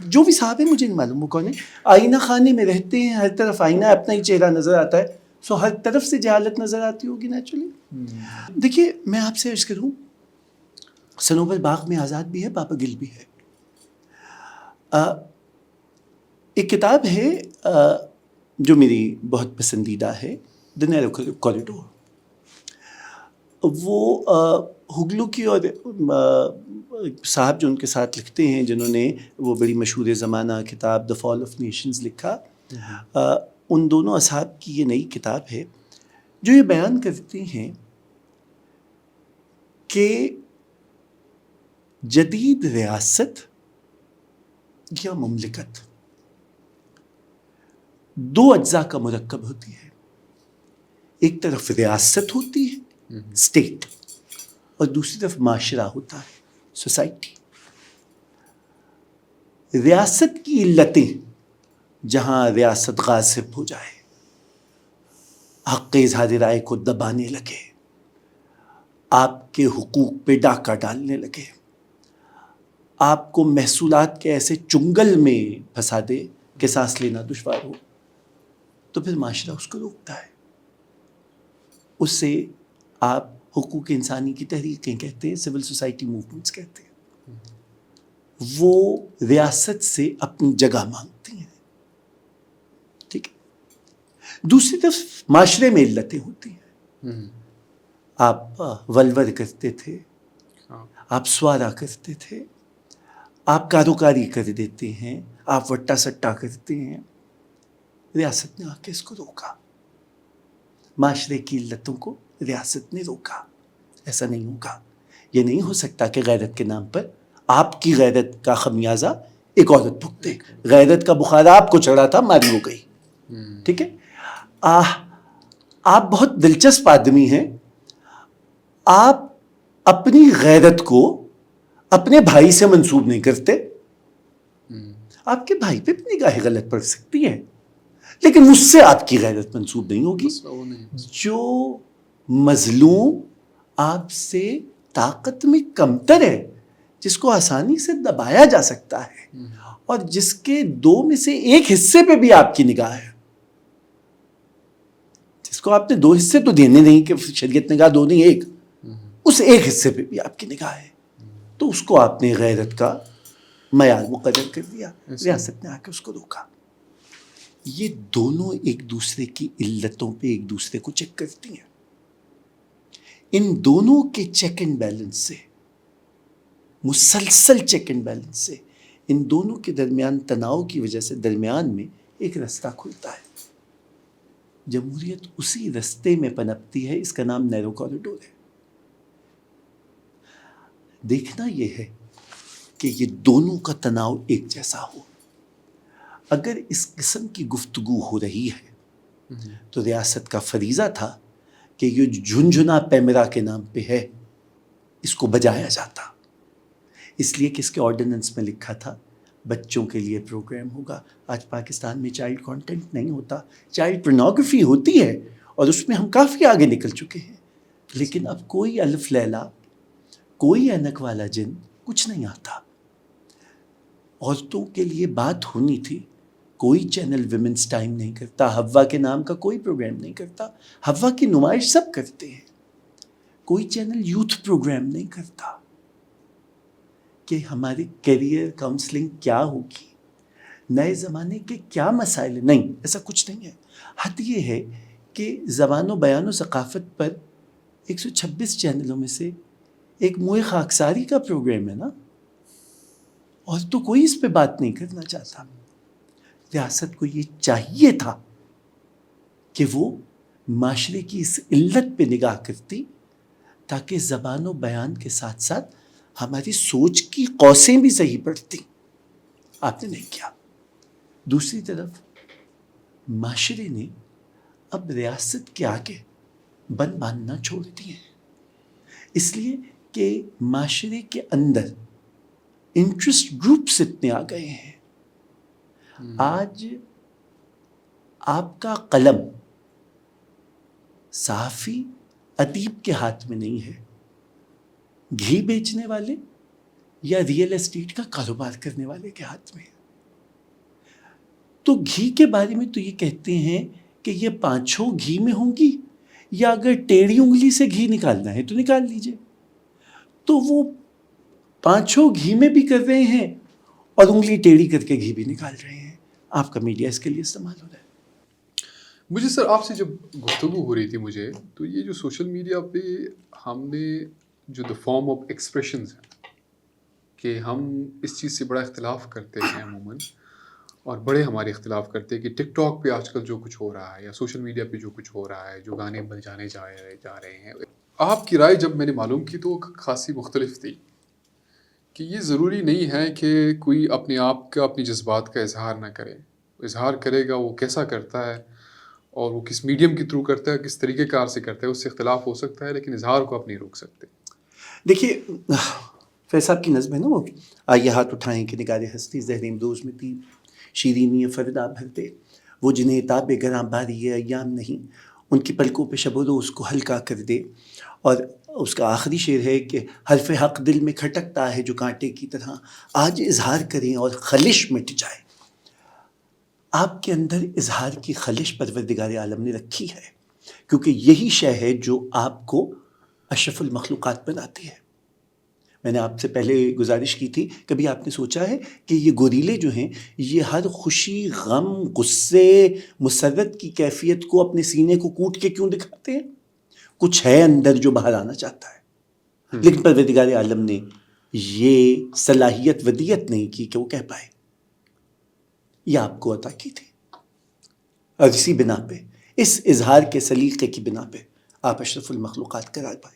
جو بھی صاحب ہے مجھے نہیں معلوم وہ کون ہے، آئینہ خانے میں رہتے ہیں، ہر طرف آئینہ اپنا ہی چہرہ نظر آتا ہے، سو ہر طرف سے جہالت نظر آتی ہوگی نیچرلی. دیکھیے میں آپ سے عرض کروں، صنوبر باغ میں آزاد بھی ہے، پاپا گل بھی ہے. ایک کتاب ہے جو میری بہت پسندیدہ ہے، دی نیرو کوریڈور. وہ ہوگلو کی اور صاحب جو ان کے ساتھ لکھتے ہیں، جنہوں نے وہ بڑی مشہور زمانہ کتاب دا فال آف نیشنز لکھا، ان دونوں اصحاب کی یہ نئی کتاب ہے جو یہ بیان کرتے ہیں کہ جدید ریاست یا مملکت دو اجزاء کا مرکب ہوتی ہے. ایک طرف ریاست ہوتی ہے، اسٹیٹ، اور دوسری طرف معاشرہ ہوتا ہے، سوسائٹی. ریاست کی علتیں، جہاں ریاست غاصب ہو جائے، حق اظہار رائے کو دبانے لگے، آپ کے حقوق پہ ڈاکہ ڈالنے لگے، آپ کو محصولات کے ایسے چنگل میں پھنسا دے کہ سانس لینا دشوار ہو، تو پھر معاشرہ اس کو روکتا ہے. اس سے آپ حقوق انسانی کی تحریکیں کہتے ہیں، سول سوسائٹی موومنٹس کہتے ہیں. وہ ریاست سے اپنی جگہ مانگتی ہیں. ٹھیک ہے. دوسری طرف معاشرے میں علتیں ہوتی ہیں. آپ ولور کرتے تھے، آپ سوارا کرتے تھے، آپ کاروکاری کر دیتے ہیں، آپ وٹا سٹا کرتے ہیں. ریاست نے آ کے اس کو روکا، معاشرے کی علتوں کو ریاست نے روکا. ایسا نہیں ہوگا. یہ نہیں ہو سکتا کہ غیرت کے نام پر آپ کی غیرت کا خمیازہ ایک عورت بھگتے. غیرت کا بخار آپ کو چڑھا تھا، ماری ہو گئی. ٹھیک ہے. آپ بہت دلچسپ آدمی ہیں. آپ اپنی غیرت کو اپنے بھائی سے منسوب نہیں کرتے. آپ کے بھائی پہ بھی نگاہیں غلط پڑ سکتی ہیں، لیکن مجھ سے آپ کی غیرت منسوب نہیں ہوگی. جو مظلوم آپ سے طاقت میں کمتر ہے، جس کو آسانی سے دبایا جا سکتا ہے، اور جس کے دو میں سے ایک حصے پہ بھی آپ کی نگاہ ہے، جس کو آپ نے دو حصے تو دینے نہیں کہ شریعت نگاہ دو نہیں ایک، اس ایک حصے پہ بھی آپ کی نگاہ ہے، تو اس کو آپ نے غیرت کا معیار مقرر کر دیا. ریاست نے آ کے اس کو روکا. یہ دونوں ایک دوسرے کی علتوں پہ ایک دوسرے کو چیک کرتی ہیں. ان دونوں کے چیک اینڈ بیلنس سے، مسلسل چیک اینڈ بیلنس سے، ان دونوں کے درمیان تناؤ کی وجہ سے درمیان میں ایک رستہ کھلتا ہے. جمہوریت اسی رستے میں پنپتی ہے. اس کا نام نیرو کوریڈور ہے. دیکھنا یہ ہے کہ یہ دونوں کا تناؤ ایک جیسا ہو. اگر اس قسم کی گفتگو ہو رہی ہے تو ریاست کا فریضہ تھا کہ یہ جھنجھنا پیمرا کے نام پہ ہے، اس کو بجایا جاتا. اس لیے کہ اس کے آرڈیننس میں لکھا تھا بچوں کے لیے پروگرام ہوگا. آج پاکستان میں چائلڈ کانٹینٹ نہیں ہوتا، چائلڈ پورنوگرافی ہوتی ہے، اور اس میں ہم کافی آگے نکل چکے ہیں. لیکن اب کوئی الف لیلا، کوئی اینک والا جن کچھ نہیں آتا. عورتوں کے لیے بات ہونی تھی، کوئی چینل ویمنس ٹائم نہیں کرتا، حوا کے نام کا کوئی پروگرام نہیں کرتا. حوا کی نمائش سب کرتے ہیں. کوئی چینل یوتھ پروگرام نہیں کرتا کہ ہماری کیریئر کاؤنسلنگ کیا ہوگی، نئے زمانے کے کیا مسائل. نہیں، ایسا کچھ نہیں ہے. حد یہ ہے کہ زبان و بیان و ثقافت پر 126 چینلوں میں سے ایک موئے خاکساری کا پروگرام ہے نا، اور تو کوئی اس پہ بات نہیں کرنا چاہتا. ریاست کو یہ چاہیے تھا کہ وہ معاشرے کی اس علت پہ نگاہ کرتی تاکہ زبان و بیان کے ساتھ ساتھ ہماری سوچ کی قوسیں بھی صحیح پڑتی. آپ نے نہیں کیا. دوسری طرف معاشرے نے اب ریاست کے آگے بن باندھنا چھوڑ دیے ہیں، اس لیے کہ معاشرے کے اندر انٹرسٹ گروپس اتنے آ گئے ہیں. آج آپ کا قلم صحافی ادیب کے ہاتھ میں نہیں ہے، گھی بیچنے والے یا ریئل اسٹیٹ کا کاروبار کرنے والے کے ہاتھ میں ہے. تو گھی کے بارے میں تو یہ کہتے ہیں کہ یہ پانچوں گھی میں ہوں گی، یا اگر ٹیڑھی انگلی سے گھی نکالنا ہے تو نکال لیجئے. تو وہ پانچوں گھی میں بھی کر رہے ہیں اور انگلی ٹیڑھی کر کے گھی بھی نکال رہے ہیں. آپ کا میڈیا اس کے لیے استعمال ہو رہا ہے. مجھے سر آپ سے جب گفتگو ہو رہی تھی مجھے تو یہ جو سوشل میڈیا پہ ہم نے جو دا فارم آف ایکسپریشنز ہیں کہ ہم اس چیز سے بڑا اختلاف کرتے ہیں عموماً، اور بڑے ہمارے اختلاف کرتے ہیں کہ ٹک ٹاک پہ آج کل جو کچھ ہو رہا ہے یا سوشل میڈیا پہ جو کچھ ہو رہا ہے، جو گانے بجانے جا رہے ہیں. آپ کی رائے جب میں نے معلوم کی تو خاصی مختلف تھی کہ یہ ضروری نہیں ہے کہ کوئی اپنے آپ کا اپنی جذبات کا اظہار نہ کرے. اظہار کرے گا وہ کیسا کرتا ہے اور وہ کس میڈیم کے تھرو کرتا ہے، کس طریقہ کار سے کرتا ہے، اس سے اختلاف ہو سکتا ہے، لیکن اظہار کو آپ نہیں روک سکتے. دیکھیے فیض صاحب کی نظم ہے نا وہ، آئیے ہاتھ اٹھائیں کہ نگار ہستی زہر امروز میں تھی، شیرینی فردا بھرتے وہ جنہیں تاب گراں باری ایام نہیں، ان کی پلکوں پہ شب و روز کو ہلکا کر دے. اور اس کا آخری شعر ہے کہ حرف حق دل میں کھٹکتا ہے جو کانٹے کی طرح، آج اظہار کریں اور خلش مٹ جائے. آپ کے اندر اظہار کی خلش پروردگار عالم نے رکھی ہے، کیونکہ یہی شے ہے جو آپ کو اشرف المخلوقات بناتی ہے. میں نے آپ سے پہلے گزارش کی تھی، کبھی آپ نے سوچا ہے کہ یہ گوریلے جو ہیں یہ ہر خوشی، غم، غصے، مسرت کی کیفیت کو اپنے سینے کو کوٹ کے کیوں دکھاتے ہیں؟ کچھ ہے اندر جو باہر آنا چاہتا ہے، لیکن پروردگار عالم نے یہ صلاحیت ودیت نہیں کی کہ وہ کہہ پائے. یہ آپ کو عطا کی تھی، اور اسی بنا پہ، اس اظہار کے سلیقے کی بنا پہ آپ اشرف المخلوقات قرار پائے.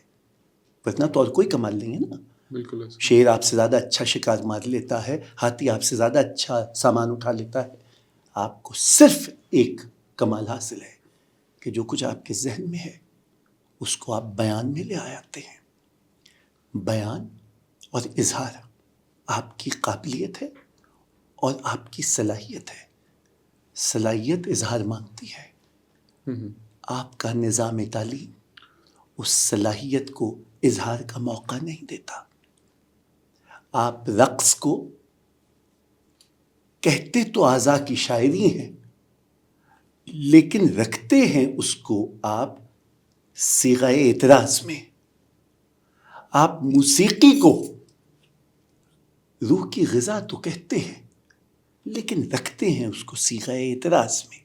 ورنہ تو اور کوئی کمال نہیں ہے نا. بالکل. شیر آپ سے زیادہ اچھا شکار مار لیتا ہے، ہاتھی آپ سے زیادہ اچھا سامان اٹھا لیتا ہے. آپ کو صرف ایک کمال حاصل ہے کہ جو کچھ آپ کے ذہن میں ہے اس کو آپ بیان میں لے آتے ہیں. بیان اور اظہار آپ کی قابلیت ہے اور آپ کی صلاحیت ہے. صلاحیت اظہار مانگتی ہے، آپ کا نظام تعلیم اس صلاحیت کو اظہار کا موقع نہیں دیتا. آپ رقص کو کہتے تو اعضاء کی شاعری ہیں، لیکن رکھتے ہیں اس کو آپ صیغہ اعتراض میں. آپ موسیقی کو روح کی غذا تو کہتے ہیں، لیکن رکھتے ہیں اس کو صیغہ اعتراض میں.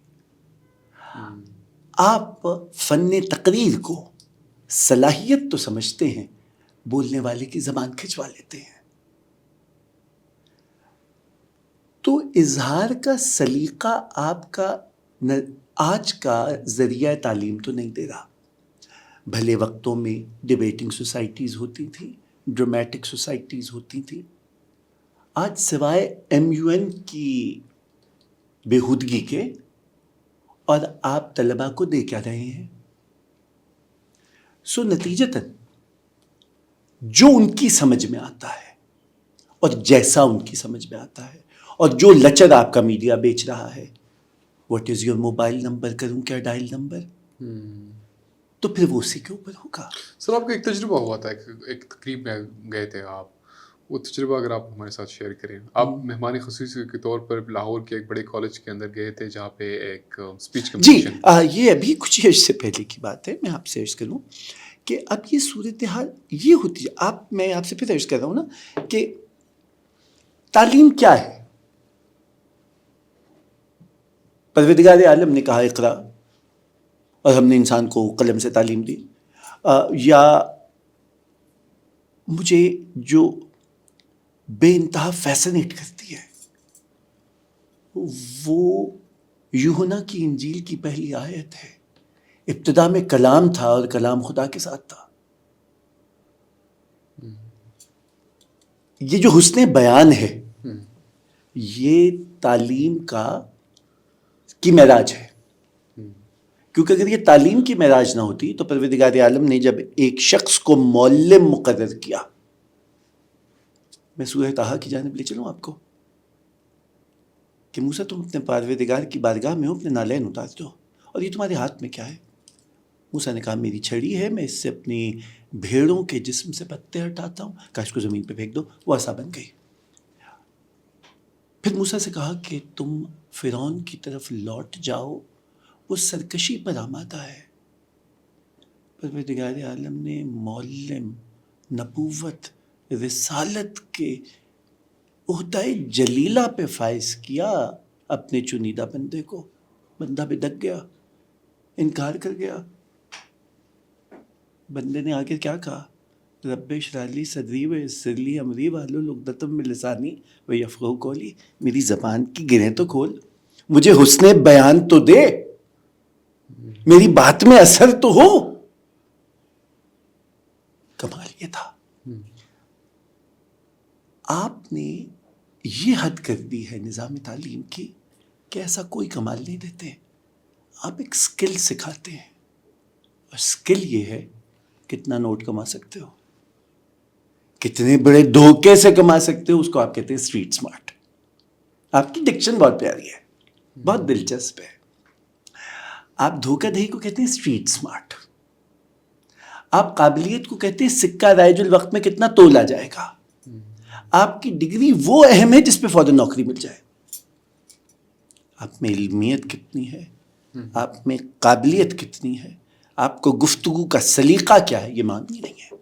آپ فن تقریر کو صلاحیت تو سمجھتے ہیں، بولنے والے کی زبان کھنچوا لیتے ہیں. تو اظہار کا سلیقہ آپ کا آج کا ذریعہ تعلیم تو نہیں دے رہا. بھلے وقتوں میں ڈیبیٹنگ سوسائٹیز ہوتی تھیں، ڈرامیٹک سوسائٹیز ہوتی تھیں. آج سوائے MUN کی بےہودگی کے اور آپ طلباء کو دے کیا رہے ہیں؟ سو نتیجتاً جو ان کی سمجھ میں آتا ہے اور جیسا ان کی سمجھ میں آتا ہے، اور جو لچر آپ کا میڈیا بیچ رہا ہے، what is your mobile number, کروں کیا ڈائل نمبر، تو پھر وہ اسی کے اوپر ہوگا. سر آپ کا ایک تجربہ ہوا تھا، ایک تقریب میں گئے تھے آپ، وہ تجربہ اگر آپ ہمارے ساتھ شیئر کریں. آپ مہمان خصوصی کے طور پر لاہور کے ایک بڑے کالج کے اندر گئے تھے جہاں پہ ایک اسپیچ کمپٹیشن. جی، یہ ابھی کچھ عرصے سے پہلے کی بات ہے. میں آپ سے عرض کروں کہ اب یہ صورتحال یہ ہوتی ہے. میں آپ سے پھر عرض کر رہا ہوں نا کہ تعلیم کیا ہے. پروردگار عالم نے کہا اقرا، اور ہم نے انسان کو قلم سے تعلیم دی. یا مجھے جو بے انتہا فیسنیٹ کرتی ہے. وہ یوحنا کی انجیل کی پہلی آیت ہے. ابتدا میں کلام تھا اور کلام خدا کے ساتھ تھا. یہ جو حسن بیان ہے یہ تعلیم کی معراج ہے. کیونکہ اگر یہ تعلیم کی معراج نہ ہوتی تو پروردگار عالم نے جب ایک شخص کو معلم مقرر کیا. میں سورہ طٰہٰ کی جانب لے چلوں آپ کو کہ موسیٰ تم اپنے پروردگار کی بارگاہ میں ہو، اپنے نالین اتار دو. اور یہ تمہارے ہاتھ میں کیا ہے؟ موسیٰ نے کہا میری چھڑی ہے، میں اس سے اپنی بھیڑوں کے جسم سے پتے ہٹاتا ہوں. کہا اس کو زمین پہ پھینک دو. وہ عصا بن گئی. پھر موسیٰ سے کہا کہ تم فرعون کی طرف لوٹ جاؤ، وہ سرکشی پر آمادہ ہے. پروردگار عالم نے معلم، نبوت، رسالت کے عہدہ جلیلہ پہ فائز کیا اپنے چنیدہ بندے کو. بندہ بدک گیا، انکار کر گیا. بندے نے آگے کیا کہا؟ رب اشرح لی صدری ویسر لی امری واحلل عقدۃ من لسانی ویفقہوا قولی. میری زبان کی گرہیں تو کھول، مجھے حسن بیان تو دے، میری بات میں اثر تو ہو. کمال یہ تھا. آپ نے یہ حد کر دی ہے نظام تعلیم کی کہ ایسا کوئی کمال نہیں دیتے. آپ ایک سکل سکھاتے ہیں، اور سکل یہ ہے کتنا نوٹ کما سکتے ہو، کتنے بڑے دھوکے سے کما سکتے ہو. اس کو آپ کہتے ہیں اسٹریٹ سمارٹ. آپ کی ڈکشن بہت پیاری ہے، بہت دلچسپ ہے. آپ دھوکہ دہی کو کہتے ہیں اسٹریٹ سمارٹ. آپ قابلیت کو کہتے ہیں سکہ رائج الوقت میں کتنا تولا جائے گا. آپ کی ڈگری وہ اہم ہے جس پہ فوراً نوکری مل جائے. آپ میں علمیت کتنی ہے، آپ میں قابلیت کتنی ہے، آپ کو گفتگو کا سلیقہ کیا ہے، یہ معاملہ نہیں ہے.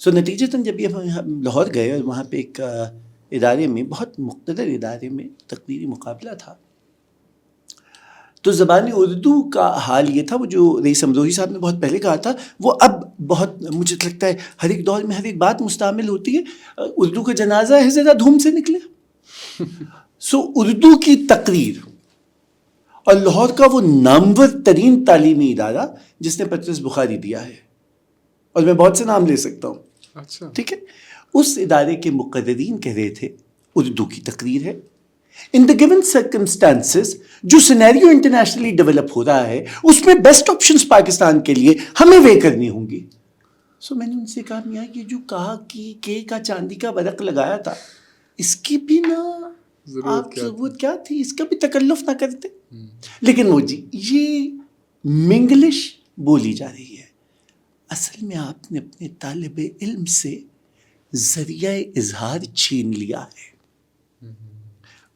سو نتیجتاً جب یہ ہم لاہور گئے اور وہاں پہ ایک ادارے میں، بہت مقتدر ادارے میں تقریری مقابلہ تھا، تو زبان اردو کا حال یہ تھا، وہ جو رئیس امروہی صاحب نے بہت پہلے کہا تھا، وہ اب بہت مجھے لگتا ہے ہر ایک دور میں ہر ایک بات مستعمل ہوتی ہے. اردو کا جنازہ ہے ذرا دھوم سے نکلے. سو اردو کی تقریر، اور لاہور کا وہ نامور ترین تعلیمی ادارہ جس نے پطرس بخاری دیا ہے، اور میں بہت سے نام لے سکتا ہوں. اچھا، ٹھیک ہے. اس ادارے کے مقررین کہہ رہے تھے اردو کی تقریر ہے. ان دا گیون سرکمسٹانسز، جو سینیریو انٹرنیشنلی ڈیولپ ہو رہا ہے اس میں بیسٹ آپشنز پاکستان کے لیے ہمیں وے کرنی ہوں گی. سو میں نے ان سے کہا میاں یہ جو کہا کہ کا چاندی کا ورق لگایا تھا، اس کی بھی نا آپ ضرورت کیا تھی، اس کا بھی تکلف نہ کرتے. لیکن وہ جی یہ منگلش بولی جا رہی ہے. اصل میں آپ نے اپنے طالب علم سے ذریعہ اظہار چھین لیا ہے.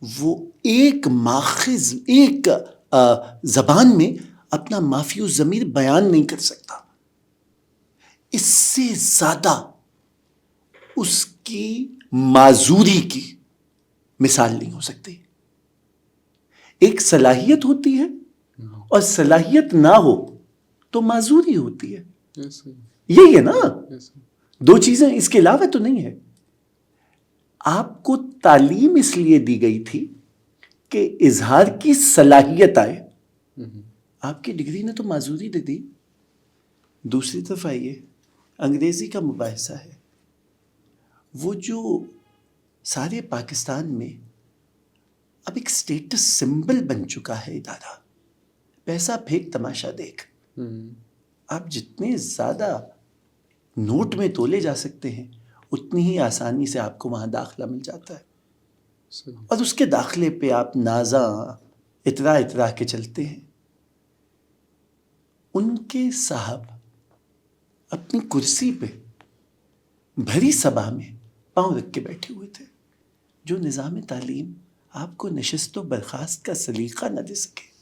وہ ایک ماخذ، ایک زبان میں اپنا مافی و ضمیر بیان نہیں کر سکتا. اس سے زیادہ اس کی معذوری کی مثال نہیں ہو سکتی. ایک صلاحیت ہوتی ہے اور صلاحیت نہ ہو تو معذوری ہوتی ہے. یہی ہے نا، دو چیزیں، اس کے علاوہ تو نہیں ہے. آپ کو تعلیم اس لیے دی گئی تھی کہ اظہار کی صلاحیت آئے. آپ کی ڈگری نے تو معذوری دے دی. دوسری طرف آئیے، انگریزی کا مباحثہ ہے، وہ جو سارے پاکستان میں اب ایک سٹیٹس سمبل بن چکا ہے ادارہ. پیسہ پھینک تماشا دیکھ. آپ جتنے زیادہ نوٹ میں تولے جا سکتے ہیں اتنی ہی آسانی سے آپ کو وہاں داخلہ مل جاتا ہے. اور اس کے داخلے پہ آپ نازاں اترا کے چلتے ہیں. ان کے صاحب اپنی کرسی پہ بھری سبھا میں پاؤں رکھ کے بیٹھے ہوئے تھے. جو نظام تعلیم آپ کو نشست و برخاست کا سلیقہ نہ دے سکے،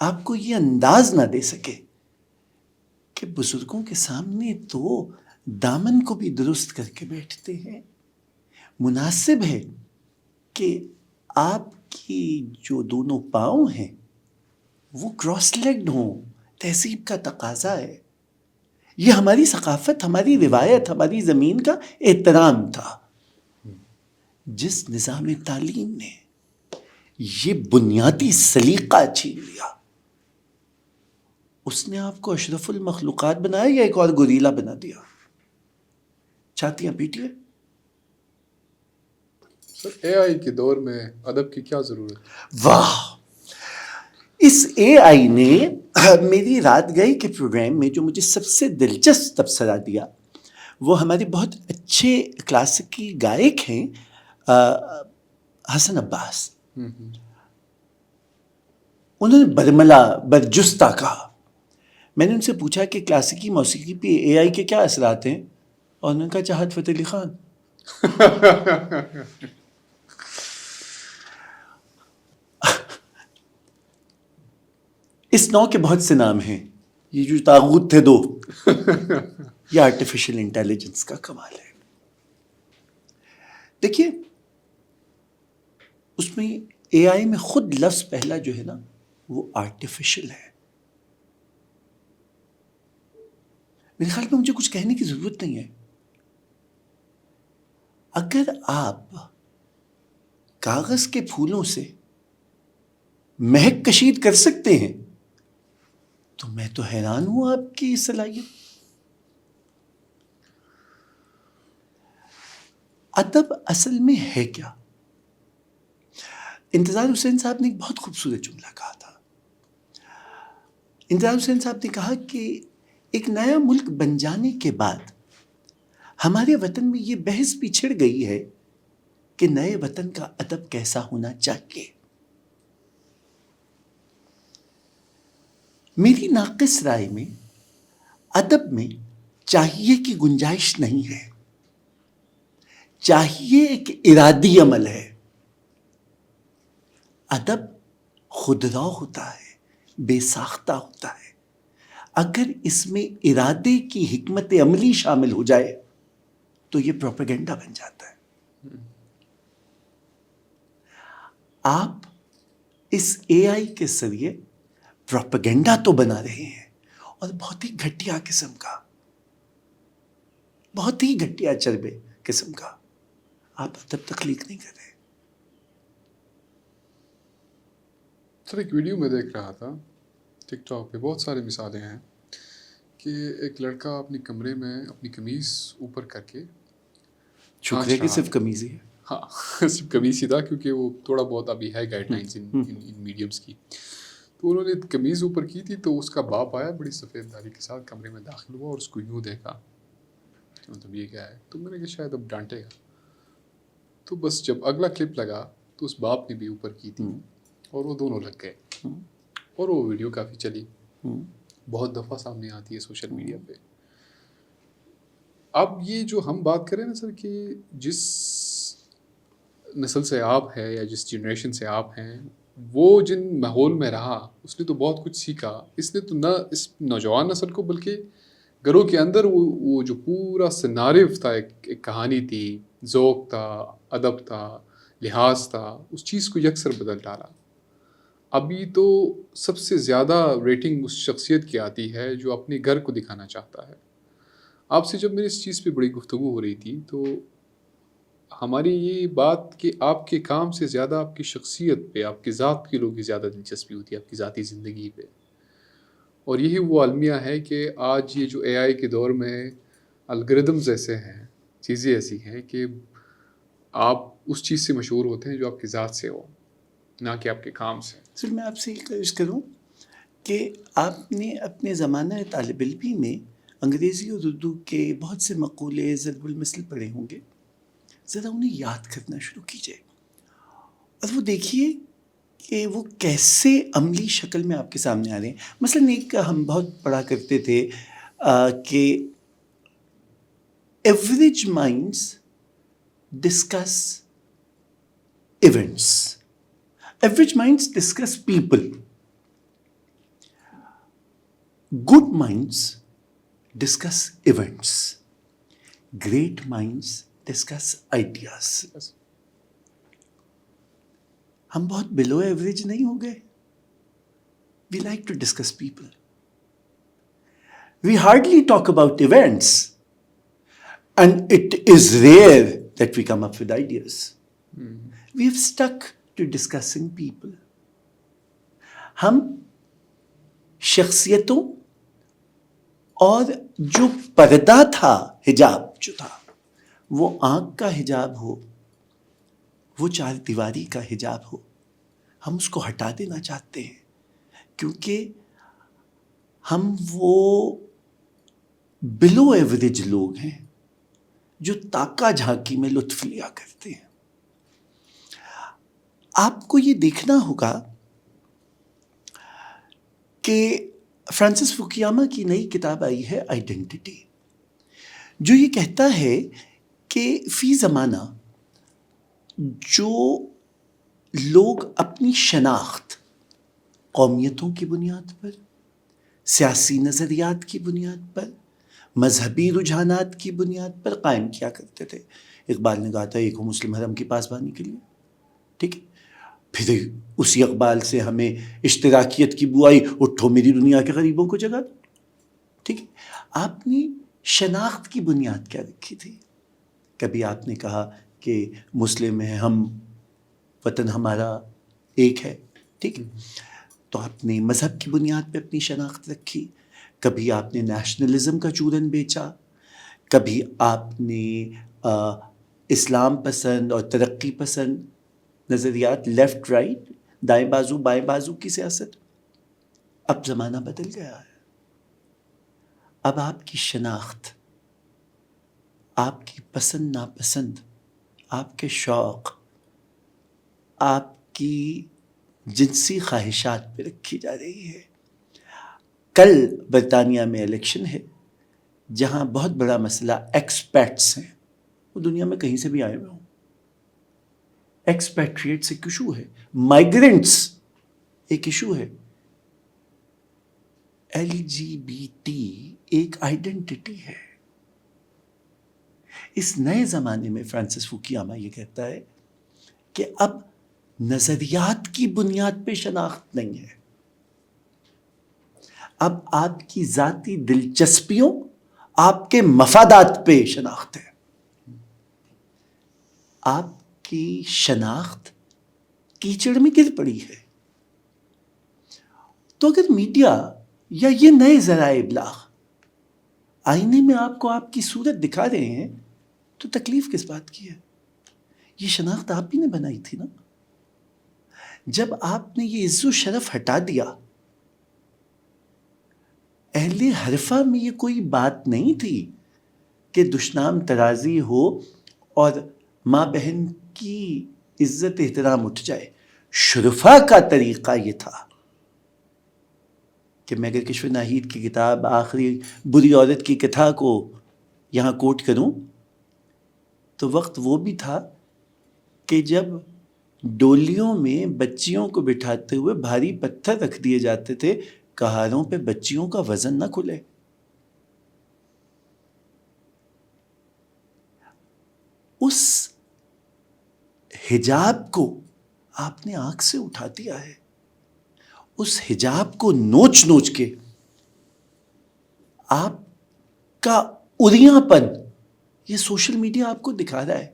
آپ کو یہ انداز نہ دے سکے کہ بزرگوں کے سامنے تو دامن کو بھی درست کر کے بیٹھتے ہیں. مناسب ہے کہ آپ کی جو دونوں پاؤں ہیں وہ کراس لیگڈ ہوں. تہذیب کا تقاضا ہے. یہ ہماری ثقافت، ہماری روایت، ہماری زمین کا احترام تھا. جس نظام تعلیم نے یہ بنیادی سلیقہ چھین لیا، اس نے آپ کو اشرف المخلوقات بنایا یا ایک اور گوریلا بنا دیا؟ چھاتیاں پیٹیے. سر اے آئی کے دور میں ادب کی کیا ضرورت ہے؟ واہ، اس اے آئی نے میری رات گئی کے پروگرام میں جو مجھے سب سے دلچسپ تبصرہ دیا، وہ ہمارے بہت اچھے کلاسیکی گائک ہیں حسن عباس. انہوں نے برملا برجستہ کہا. میں نے ان سے پوچھا کہ کلاسیکی موسیقی پہ اے آئی کے کیا اثرات ہیں، اور انہوں نے کہا چاہت فتح علی خان. اس نوع کے بہت سے نام ہیں. یہ جو طاغوت تھے دو، یہ آرٹیفیشل انٹیلیجنس کا کمال ہے. دیکھیے، اس میں اے آئی میں خود لفظ پہلا جو ہے نا وہ آرٹیفیشل ہے. میرے خیال میں مجھے کچھ کہنے کی ضرورت نہیں ہے. اگر آپ کاغذ کے پھولوں سے مہک کشید کر سکتے ہیں تو میں تو حیران ہوں آپ کی صلاحیت. ادب اصل میں ہے کیا؟ انتظار حسین صاحب نے ایک بہت خوبصورت جملہ کہا تھا. انتظار حسین صاحب نے کہا کہ ایک نیا ملک بن جانے کے بعد ہمارے وطن میں یہ بحث بھی چھڑ گئی ہے کہ نئے وطن کا ادب کیسا ہونا چاہیے. میری ناقص رائے میں ادب میں چاہیے کی گنجائش نہیں ہے. چاہیے ایک ارادی عمل ہے. ادب خودرا ہوتا ہے، بے ساختہ ہوتا ہے. اگر اس میں ارادے کی حکمت عملی شامل ہو جائے تو یہ پروپیگنڈا بن جاتا ہے. آپ اس اے آئی کے ذریعے پروپیگنڈا تو بنا رہے ہیں، اور بہت ہی گھٹیا قسم کا، بہت ہی گھٹیا چربے قسم کا. آپ ادب تخلیق نہیں کر رہے. سر ایک ویڈیو میں دیکھ رہا تھا ٹک ٹاک پہ، بہت ساری مثالیں ہیں کہ ایک لڑکا اپنے کمرے میں اپنی قمیض اوپر کر کے شکریہ کہ صرف قمیض ہی ہے. ہاں صرف قمیض ہی تھا، کیونکہ وہ تھوڑا بہت ابھی ہے گائیڈ لائنس ان میڈیمس کی. تو انہوں نے قمیض اوپر کی تھی، تو اس کا باپ آیا بڑی سفید داڑھی کے ساتھ، کمرے میں داخل ہوا اور اس کو یوں دیکھا کہ مطلب یہ کیا ہے. تو میں نے کہا شاید اب ڈانٹے گا. تو بس جب اگلا کلپ لگا تو اس باپ نے بھی اوپر کی تھی اور وہ دونوں لگ گئے، اور وہ ویڈیو کافی چلی، بہت دفعہ سامنے آتی ہے سوشل میڈیا پہ. اب یہ جو ہم بات کریں نا سر کہ جس نسل سے آپ ہے یا جس جنریشن سے آپ ہیں، وہ جن ماحول میں رہا اس نے تو بہت کچھ سیکھا. اس نے تو نہ اس نوجوان نسل کو بلکہ گھروں کے اندر وہ جو پورا سناریو تھا، ایک کہانی تھی، ذوق تھا، ادب تھا، لحاظ تھا، اس چیز کو یکسر بدل ڈالا. ابھی تو سب سے زیادہ ریٹنگ اس شخصیت کی آتی ہے جو اپنے گھر کو دکھانا چاہتا ہے. آپ سے جب میری اس چیز پہ بڑی گفتگو ہو رہی تھی تو ہماری یہ بات کہ آپ کے کام سے زیادہ آپ کی شخصیت پہ، آپ کی ذات کی لوگوں کی زیادہ دلچسپی ہوتی ہے، آپ کی ذاتی زندگی پہ. اور یہی وہ المیہ ہے کہ آج یہ جو اے آئی کے دور میں الگریدمز ایسے ہیں، چیزیں ایسی ہیں کہ آپ اس چیز سے مشہور ہوتے ہیں جو آپ کی ذات سے ہو، نہ کہ آپ کے کام سے. سر میں آپ سے یہ گزارش کروں کہ آپ نے اپنے زمانہ طالب علمی میں انگریزی اور اردو کے بہت سے مقولے ضرب المثل پڑھے ہوں گے. ذرا انہیں یاد کرنا شروع کیجیے اور وہ دیکھیے کہ وہ کیسے عملی شکل میں آپ کے سامنے آ رہے ہیں. مثلاً ایک ہم بہت پڑھا کرتے تھے کہ average minds discuss events, average minds discuss people, good minds discuss events, great minds discuss ideas. ہم بہت بلو ایوریج نہیں ہو گئے؟ We like to discuss people. We hardly talk about events and it is rare that we come up with ideas. We have stuck to discussing people. ہم شخصیتوں اور جو پردہ تھا، حجاب جو تھا، وہ آنکھ کا حجاب ہو، وہ چار دیواری کا حجاب ہو، ہم اس کو ہٹا دینا چاہتے ہیں، کیونکہ ہم وہ بلو ایوریج لوگ ہیں جو تاکا جھانکی میں لطف لیا کرتے ہیں. آپ کو یہ دیکھنا ہوگا کہ فرانسس فوکیاما کی نئی کتاب آئی ہے آئیڈینٹی، جو یہ کہتا ہے کہ فی زمانہ جو لوگ اپنی شناخت قومیتوں کی بنیاد پر، سیاسی نظریات کی بنیاد پر، مذہبی رجحانات کی بنیاد پر قائم کیا کرتے تھے. اقبال نے کہا تھا ایک ہو مسلم حرم کی پاسبانی کے لیے، ٹھیک ہے. پھر اسی اقبال سے ہمیں اشتراکیت کی بو آئی، اٹھو میری دنیا کے غریبوں کو جگا دو، ٹھیک ہے. آپ نے شناخت کی بنیاد کیا رکھی تھی؟ کبھی آپ نے کہا کہ مسلم ہیں ہم، وطن ہمارا ایک ہے، ٹھیک ہے، تو آپ نے مذہب کی بنیاد پہ اپنی شناخت رکھی. کبھی آپ نے نیشنلزم کا چورن بیچا، کبھی آپ نے اسلام پسند اور ترقی پسند نظریات، لیفٹ رائٹ، دائیں بازو بائیں بازو کی سیاست. اب زمانہ بدل گیا ہے. اب آپ کی شناخت، آپ کی پسند ناپسند، آپ کے شوق، آپ کی جنسی خواہشات پہ رکھی جا رہی ہے. کل برطانیہ میں الیکشن ہے جہاں بہت بڑا مسئلہ ایکسپیٹس ہیں، وہ دنیا میں کہیں سے بھی آئے ہوئے ہوں. ایکسپیٹریٹس ایک ایشو ہے، مائیگرنٹس ایک ایشو ہے، LGBT ایک آئیڈینٹی ہے. اس نئے زمانے میں فرانسس فوکیاما یہ کہتا ہے کہ اب نظریات کی بنیاد پہ شناخت نہیں ہے، اب آپ کی ذاتی دلچسپیوں، آپ کے مفادات پہ شناخت ہے. آپ کی شناخت کیچڑ میں گر پڑی ہے. تو اگر میڈیا یا یہ نئے ذرائع ابلاغ آئینے میں آپ کو آپ کی صورت دکھا رہے ہیں تو تکلیف کس بات کی ہے؟ یہ شناخت آپ ہی نے بنائی تھی نا. جب آپ نے یہ عز و شرف ہٹا دیا، اہل حرفہ میں یہ کوئی بات نہیں تھی کہ دشنام ترازی ہو اور ماں بہن کی عزت احترام اٹھ جائے. شرفا کا طریقہ یہ تھا کہ میں اگر کشف ناہید کی کتاب آخری بری عورت کی کتھا کو یہاں کوٹ کروں تو وقت وہ بھی تھا کہ جب ڈولیوں میں بچیوں کو بٹھاتے ہوئے بھاری پتھر رکھ دیے جاتے تھے کہاروں پہ بچیوں کا وزن نہ کھلے. اس حجاب کو آپ نے آنکھ سے اٹھا دیا ہے. اس حجاب کو نوچ نوچ کے آپ کا اریاں پن یہ سوشل میڈیا آپ کو دکھا رہا ہے.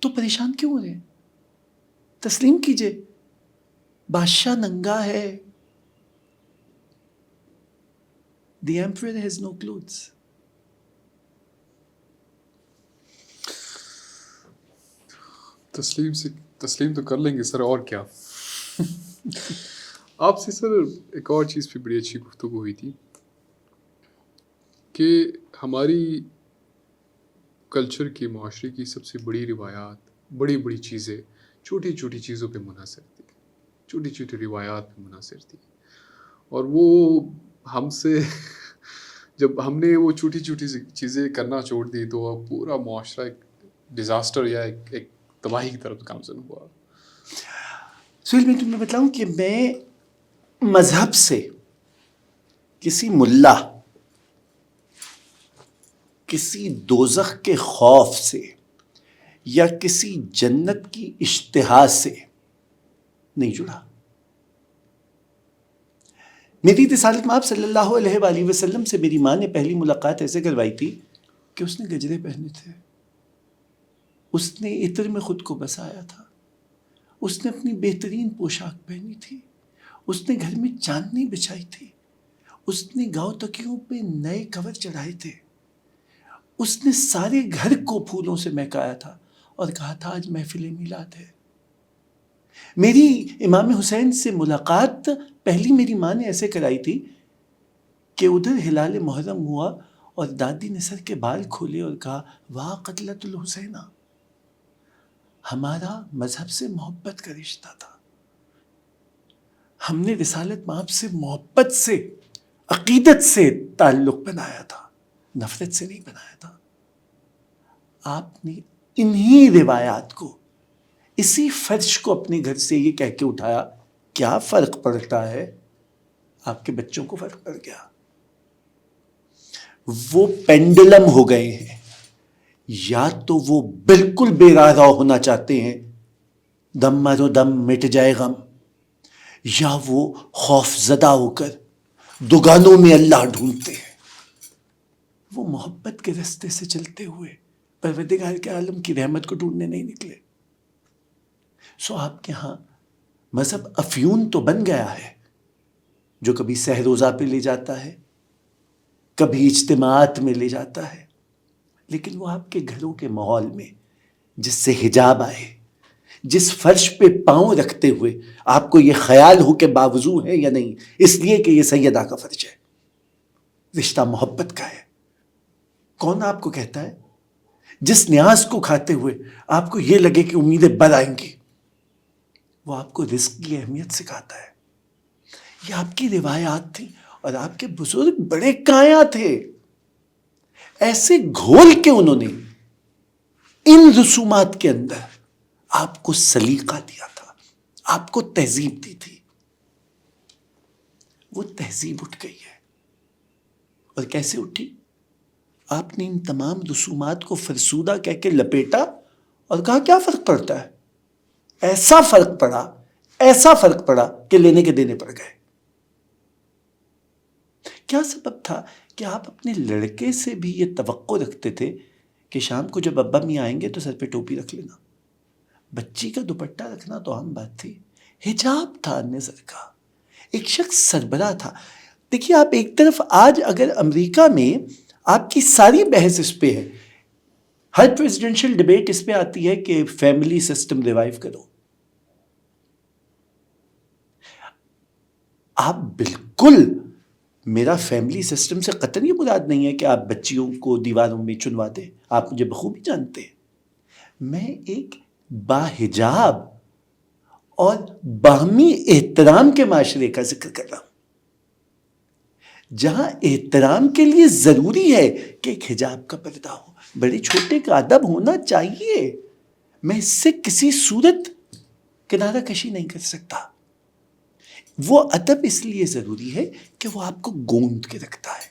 تو پریشان کیوں ہو رہے ہیں؟ تسلیم کیجئے، بادشاہ ننگا ہے. The emperor has no clothes. تسلیم تو کر لیں گے سر، اور کیا. آپ سے سر ایک اور چیز پہ بڑی اچھی گفتگو ہوئی تھی کہ ہماری کلچر کی، معاشرے کی سب سے بڑی روایات، بڑی بڑی چیزیں چھوٹی چھوٹی چیزوں پہ منحصر تھی، چھوٹی چھوٹی روایات پہ منحصر تھی. اور وہ ہم سے جب ہم نے وہ چھوٹی چھوٹی چیزیں کرنا چھوڑ دی تو پورا معاشرہ ایک ڈیزاسٹر یا ایک تباہی کی طرف گامزن ہوا. سہیل میں تمہیں بتاؤں کہ میں مذہب سے، کسی ملا، کسی دوزخ کے خوف سے یا کسی جنت کی اشتہا سے نہیں جڑا. میری رسالت مآب صلی اللہ علیہ وآلہ وسلم سے میری ماں نے پہلی ملاقات ایسے کروائی تھی کہ اس نے گجرے پہنے تھے. اس نے عطر میں خود کو بسایا تھا، اس نے اپنی بہترین پوشاک پہنی تھی، اس نے گھر میں چاندنی بچھائی تھی، اس نے گاؤں تکیوں پہ نئے کور چڑھائے تھے، اس نے سارے گھر کو پھولوں سے مہکایا تھا اور کہا تھا آج محفل میلاد ہے۔ میری امام حسین سے ملاقات پہلی میری ماں نے ایسے کرائی تھی کہ ادھر ہلال محرم ہوا اور دادی نے سر کے بال کھولے اور کہا واہ قتلۃ الحسینہ، ہمارا مذہب سے محبت کا رشتہ تھا، ہم نے رسالت مآب سے محبت سے، عقیدت سے تعلق بنایا تھا، نفرت سے نہیں بنایا تھا۔ آپ نے انہی روایات کو، اسی فرش کو اپنے گھر سے یہ کہہ کے اٹھایا، کیا فرق پڑتا ہے؟ آپ کے بچوں کو فرق پڑ گیا، وہ پینڈلم ہو گئے ہیں، یا تو وہ بالکل بے راہ رو ہونا چاہتے ہیں، دم مارو دم مٹ جائے غم، یا وہ خوف زدہ ہو کر دگانوں میں اللہ ڈھونڈتے ہیں۔ وہ محبت کے راستے سے چلتے ہوئے پروردگار کے عالم کی رحمت کو ڈھونڈنے نہیں نکلے۔ سو آپ کے ہاں مذہب افیون تو بن گیا ہے، جو کبھی سحر روزہ پہ لے جاتا ہے، کبھی اجتماعات میں لے جاتا ہے، لیکن وہ آپ کے گھروں کے ماحول میں جس سے حجاب آئے، جس فرش پہ پاؤں رکھتے ہوئے آپ کو یہ خیال ہو کہ باوضو ہے یا نہیں، اس لیے کہ یہ سیدہ کا فرش ہے، رشتہ محبت کا ہے۔ کون آپ کو کہتا ہے؟ جس نیاز کو کھاتے ہوئے آپ کو یہ لگے کہ امیدیں بر آئیں گی، وہ آپ کو رزق کی اہمیت سکھاتا ہے۔ یہ آپ کی روایات تھیں، اور آپ کے بزرگ بڑے کایا تھے، ایسے گھول کے انہوں نے ان رسومات کے اندر آپ کو سلیقہ دیا تھا، آپ کو تہذیب دی تھی۔ وہ تہذیب اٹھ گئی ہے، اور کیسے اٹھی؟ آپ نے ان تمام رسومات کو فرسودہ کہہ کے لپیٹا اور کہا کیا فرق پڑتا ہے؟ ایسا فرق پڑا کہ لینے کے دینے پڑ گئے۔ کیا سبب تھا کہ آپ اپنے لڑکے سے بھی یہ توقع رکھتے تھے کہ شام کو جب ابا میاں آئیں گے تو سر پہ ٹوپی رکھ لینا؟ بچی کا دوپٹہ رکھنا تو عام بات تھی، حجاب تھا نظر کا، ایک شخص سربراہ تھا۔ دیکھیے آپ ایک طرف آج اگر امریکہ میں آپ کی ساری بحث اس پہ ہے، ہر پریزیڈنشل ڈیبیٹ اس پہ آتی ہے کہ فیملی سسٹم ریوائیو کرو۔ آپ بالکل، میرا فیملی سسٹم سے قطعاً یہ مراد نہیں ہے کہ آپ بچیوں کو دیواروں میں چنوا دیں، آپ مجھے بخوبی جانتے ہیں۔ میں ایک باحجاب اور باہمی احترام کے معاشرے کا ذکر کر رہا ہوں، جہاں احترام کے لیے ضروری ہے کہ ایک حجاب کا پردہ ہو، بڑے چھوٹے کا ادب ہونا چاہیے۔ میں اس سے کسی صورت کنارہ کشی نہیں کر سکتا۔ وہ ادب اس لیے ضروری ہے کہ وہ آپ کو گوند کے رکھتا ہے۔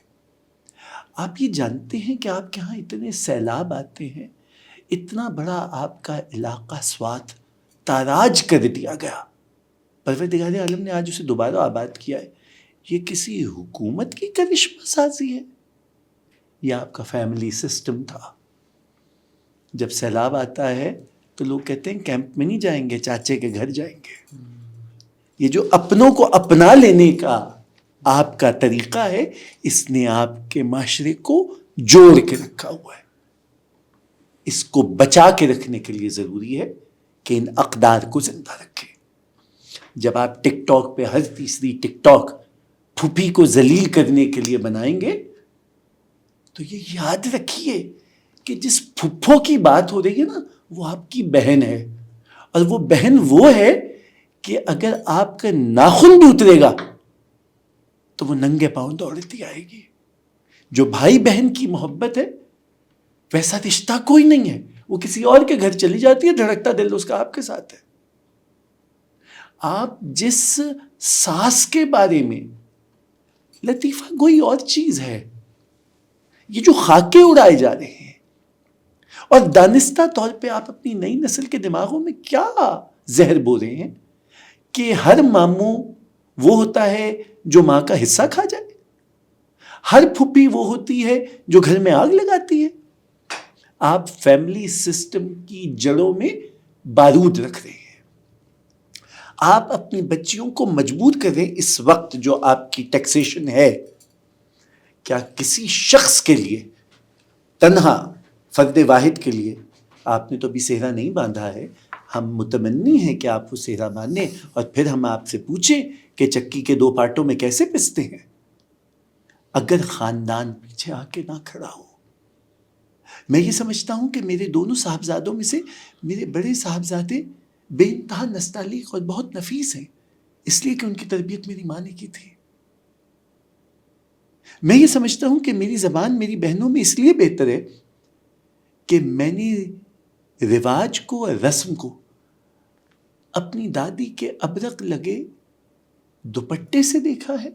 آپ یہ جانتے ہیں کہ آپ کے ہاں اتنے سیلاب آتے ہیں، اتنا بڑا آپ کا علاقہ سوات تاراج کر دیا گیا، پروردگار عالم نے آج اسے دوبارہ آباد کیا ہے۔ یہ کسی حکومت کی کرشمہ سازی ہے یا آپ کا فیملی سسٹم تھا؟ جب سیلاب آتا ہے تو لوگ کہتے ہیں کیمپ میں نہیں جائیں گے، چاچے کے گھر جائیں گے۔ یہ جو اپنوں کو اپنا لینے کا آپ کا طریقہ ہے، اس نے آپ کے معاشرے کو جوڑ کے رکھا ہوا ہے۔ اس کو بچا کے رکھنے کے لیے ضروری ہے کہ ان اقدار کو زندہ رکھیں۔ جب آپ ٹک ٹاک پہ ہر تیسری ٹک ٹاک پھوپھی کو ذلیل کرنے کے لیے بنائیں گے تو یہ یاد رکھیے کہ جس پھپھو کی بات ہو رہی ہے نا، وہ آپ کی بہن ہے، اور وہ بہن وہ ہے کہ اگر آپ کا ناخن بھی اترے گا تو وہ ننگے پاؤں دوڑتی آئے گی۔ جو بھائی بہن کی محبت ہے ویسا رشتہ کوئی نہیں ہے۔ وہ کسی اور کے گھر چلی جاتی ہے، دھڑکتا دل اس کا آپ کے ساتھ ہے۔ آپ جس ساس کے بارے میں، لطیفہ گوئی اور چیز ہے، یہ جو خاکے اڑائے جا رہے ہیں، اور دانستہ طور پہ آپ اپنی نئی نسل کے دماغوں میں کیا زہر بو رہے ہیں کہ ہر ماموں وہ ہوتا ہے جو ماں کا حصہ کھا جائے، ہر پھوپھی وہ ہوتی ہے جو گھر میں آگ لگاتی ہے۔ آپ فیملی سسٹم کی جڑوں میں بارود رکھ رہے ہیں. آپ اپنی بچیوں کو مجبور کر رہے ہیں. اس وقت جو آپ کی ٹیکسیشن ہے، کیا کسی شخص کے لیے، تنہا فرد واحد کے لیے، آپ نے تو ابھی سہرا نہیں باندھا ہے، ہم متمنی ہیں کہ آپ وہ سہرا باندھیں اور پھر ہم آپ سے پوچھیں کہ چکی کے 2 پارٹوں میں کیسے پستے ہیں. اگر خاندان پیچھے آ کے نہ کھڑا ہو. میں یہ سمجھتا ہوں کہ میرے دونوں صاحبزادوں میں سے میرے بڑے صاحبزادے بے انتہا نستعلیق اور بہت نفیس ہیں، اس لیے کہ ان کی تربیت میری ماں نے کی تھی. میں یہ سمجھتا ہوں کہ میری زبان میری بہنوں میں اس لیے بہتر ہے کہ میں نے رواج کو اور رسم کو اپنی دادی کے ابرق لگے دوپٹے سے دیکھا ہے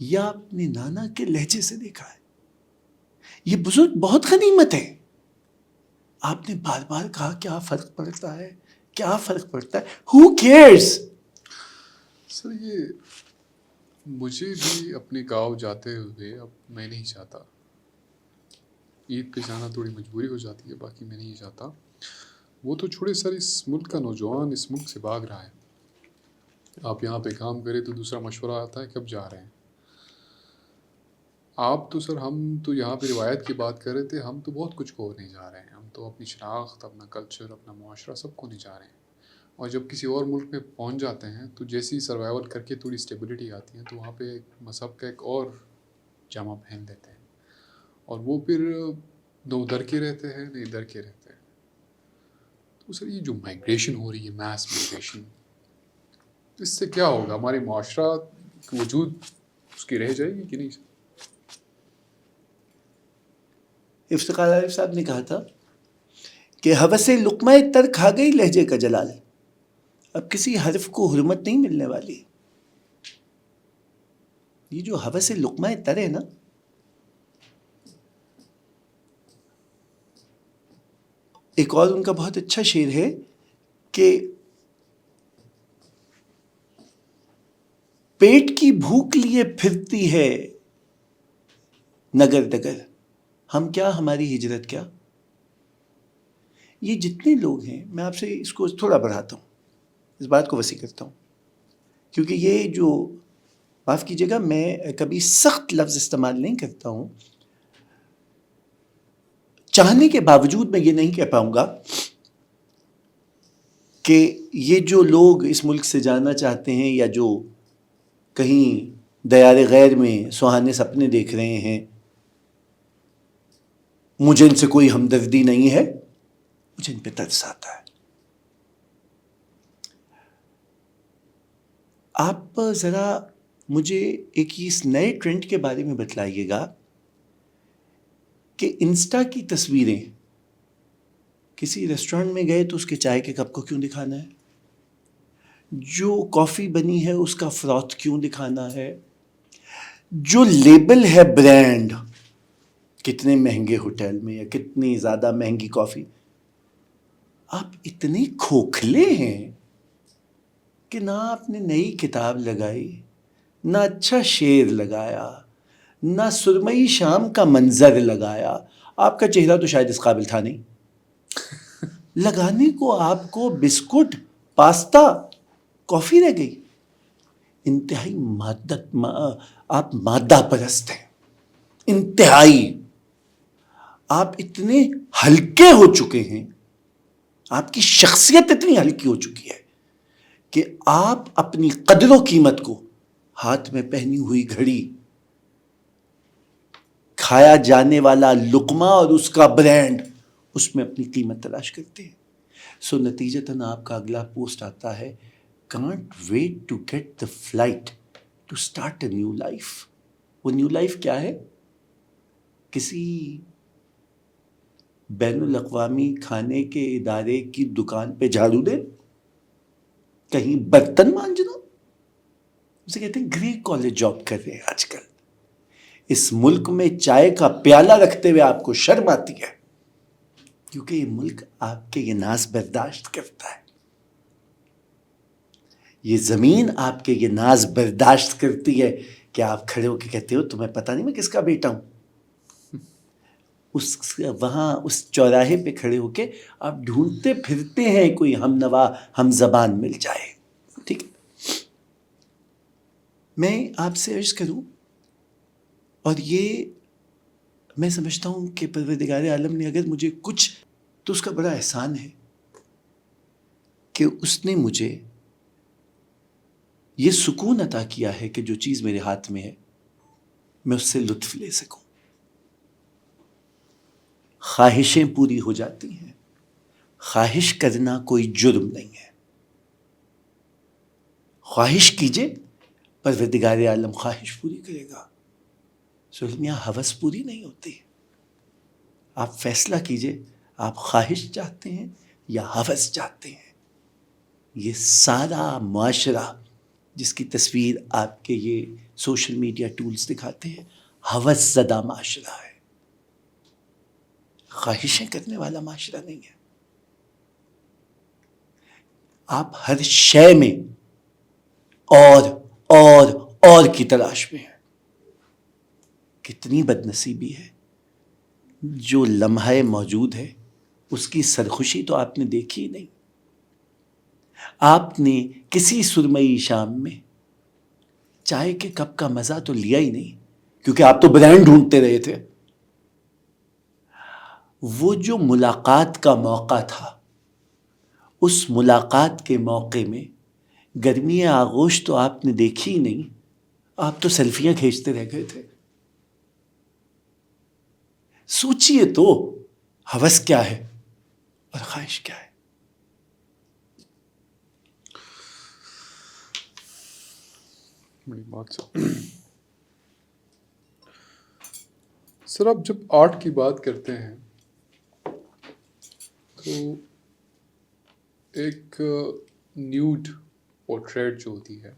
یا اپنے نانا کے لہجے سے دیکھا ہے. یہ بزرگ بہت غنیمت ہے. آپ نے بار بار کہا کیا فرق پڑتا ہے، کیا فرق پڑتا ہے. Who cares؟ سر یہ مجھے بھی اپنے گاؤں جاتے ہوئے اب میں نہیں چاہتا. عید پہ جانا تھوڑی مجبوری ہو جاتی ہے، باقی میں نہیں چاہتا. وہ تو چھوڑے سر، اس ملک کا نوجوان اس ملک سے بھاگ رہا ہے. آپ یہاں پہ کام کرے تو دوسرا مشورہ آتا ہے کب جا رہے ہیں. آپ تو سر، ہم تو یہاں پہ روایت کی بات کر رہے تھے، ہم تو بہت کچھ کھونے جا رہے ہیں. ہم تو اپنی شناخت، اپنا کلچر، اپنا معاشرہ سب کھونے جا رہے ہیں. اور جب کسی اور ملک میں پہنچ جاتے ہیں تو جیسی سروائیول کر کے تھوڑی اسٹیبلٹی آتی ہے تو وہاں پہ ایک مذہب کا ایک اور جامہ پہن لیتے ہیں، اور وہ پھر نہ ادھر کے رہتے ہیں نہ ادھر کے رہتے ہیں. تو سر یہ جو مائگریشن ہو رہی ہے، میس مائگریشن، اس سے کیا ہوگا؟ ہمارے معاشرہ کی وجود اس کی رہ جائے گی کہ نہیں؟ افتخار عارف صاحب نے کہا تھا کہ ہوس لقمہ تر کھا گئی لہجے کا جلال. اب کسی حرف کو حرمت نہیں ملنے والی. یہ جو ہوس لقمہ تر ہے نا، ایک اور ان کا بہت اچھا شعر ہے کہ پیٹ کی بھوک لیے پھرتی ہے نگر دگر، ہم کیا، ہماری ہجرت کیا. یہ جتنے لوگ ہیں، میں آپ سے اس کو تھوڑا بڑھاتا ہوں، اس بات کو وسیع کرتا ہوں، کیونکہ یہ جو، معاف کیجیے گا میں کبھی سخت لفظ استعمال نہیں کرتا ہوں. چاہنے کے باوجود میں یہ نہیں کہہ پاؤں گا کہ یہ جو لوگ اس ملک سے جانا چاہتے ہیں یا جو کہیں دیار غیر میں سہانے سپنے دیکھ رہے ہیں، مجھے ان سے کوئی ہمدردی نہیں ہے، مجھے ان پہ ترس آتا ہے. آپ ذرا مجھے ایک اس نئے ٹرینڈ کے بارے میں بتلائیے گا کہ انسٹا کی تصویریں، کسی ریسٹورینٹ میں گئے تو اس کے چائے کے کپ کو کیوں دکھانا ہے، جو کافی بنی ہے اس کا فروتھ کیوں دکھانا ہے، جو لیبل ہے برانڈ، کتنے مہنگے ہوٹل میں یا کتنی زیادہ مہنگی کافی. آپ اتنے کھوکھلے ہیں کہ نہ آپ نے نئی کتاب لگائی، نہ اچھا شعر لگایا، نہ سرمئی شام کا منظر لگایا. آپ کا چہرہ تو شاید اس قابل تھا نہیں. لگانے کو آپ کو بسکٹ، پاستا، کافی رہ گئی. انتہائی آپ مادہ پرست ہیں، انتہائی. آپ اتنے ہلکے ہو چکے ہیں، آپ کی شخصیت اتنی ہلکی ہو چکی ہے کہ آپ اپنی قدر و قیمت کو ہاتھ میں پہنی ہوئی گھڑی، کھایا جانے والا لقمہ اور اس کا برانڈ، اس میں اپنی قیمت تلاش کرتے ہیں. سو نتیجتاً آپ کا اگلا پوسٹ آتا ہے، can't wait to get the flight to start a new life. وہ نیو لائف کیا ہے؟ کسی بین الاقوامی کھانے کے ادارے کی دکان پہ جھاڑو دے، کہیں برتن مانجنا. اسے کہتے ہیں گرے کالج جاب کر رہے ہیں آج کل. اس ملک میں چائے کا پیالہ رکھتے ہوئے آپ کو شرم آتی ہے، کیونکہ یہ ملک آپ کے یہ ناز برداشت کرتا ہے. یہ زمین آپ کے یہ ناز برداشت کرتی ہے کہ آپ کھڑے ہو کے کہتے ہو تمہیں پتہ نہیں میں کس کا بیٹا ہوں. وہاں اس چوراہے پہ کھڑے ہو کے آپ ڈھونڈتے پھرتے ہیں کوئی ہم نوا ہم زبان مل جائے. ٹھیک ہے, میں آپ سے عرض کروں, اور یہ میں سمجھتا ہوں کہ پروردگار عالم نے اگر مجھے کچھ, تو اس کا بڑا احسان ہے کہ اس نے مجھے یہ سکون عطا کیا ہے کہ جو چیز میرے ہاتھ میں ہے میں اس سے لطف لے سکوں. خواہشیں پوری ہو جاتی ہیں, خواہش کرنا کوئی جرم نہیں ہے. خواہش کیجئے, پروردگار عالم خواہش پوری کرے گا. سلمیاں ہوس پوری نہیں ہوتی. آپ فیصلہ کیجئے آپ خواہش چاہتے ہیں یا ہوس چاہتے ہیں. یہ سارا معاشرہ جس کی تصویر آپ کے یہ سوشل میڈیا ٹولز دکھاتے ہیں, ہوس زدہ معاشرہ ہے, خواہشیں کرنے والا معاشرہ نہیں ہے. آپ ہر شے میں اور کی تلاش میں ہیں. کتنی بد نصیبی ہے, جو لمحہ موجود ہے اس کی سرخوشی تو آپ نے دیکھی ہی نہیں. آپ نے کسی سرمئی شام میں چائے کے کپ کا مزہ تو لیا ہی نہیں, کیونکہ آپ تو برانڈ ڈھونڈتے رہے تھے. وہ جو ملاقات کا موقع تھا, اس ملاقات کے موقع میں گرمی آغوش تو آپ نے دیکھی ہی نہیں, آپ تو سیلفیاں کھینچتے رہ گئے تھے. سوچئے تو ہوس کیا ہے اور خواہش کیا ہے. بڑی بات سر, آپ جب آرٹ کی بات کرتے ہیں تو ایک نیوڈ پورٹریٹ جو ہوتی ہے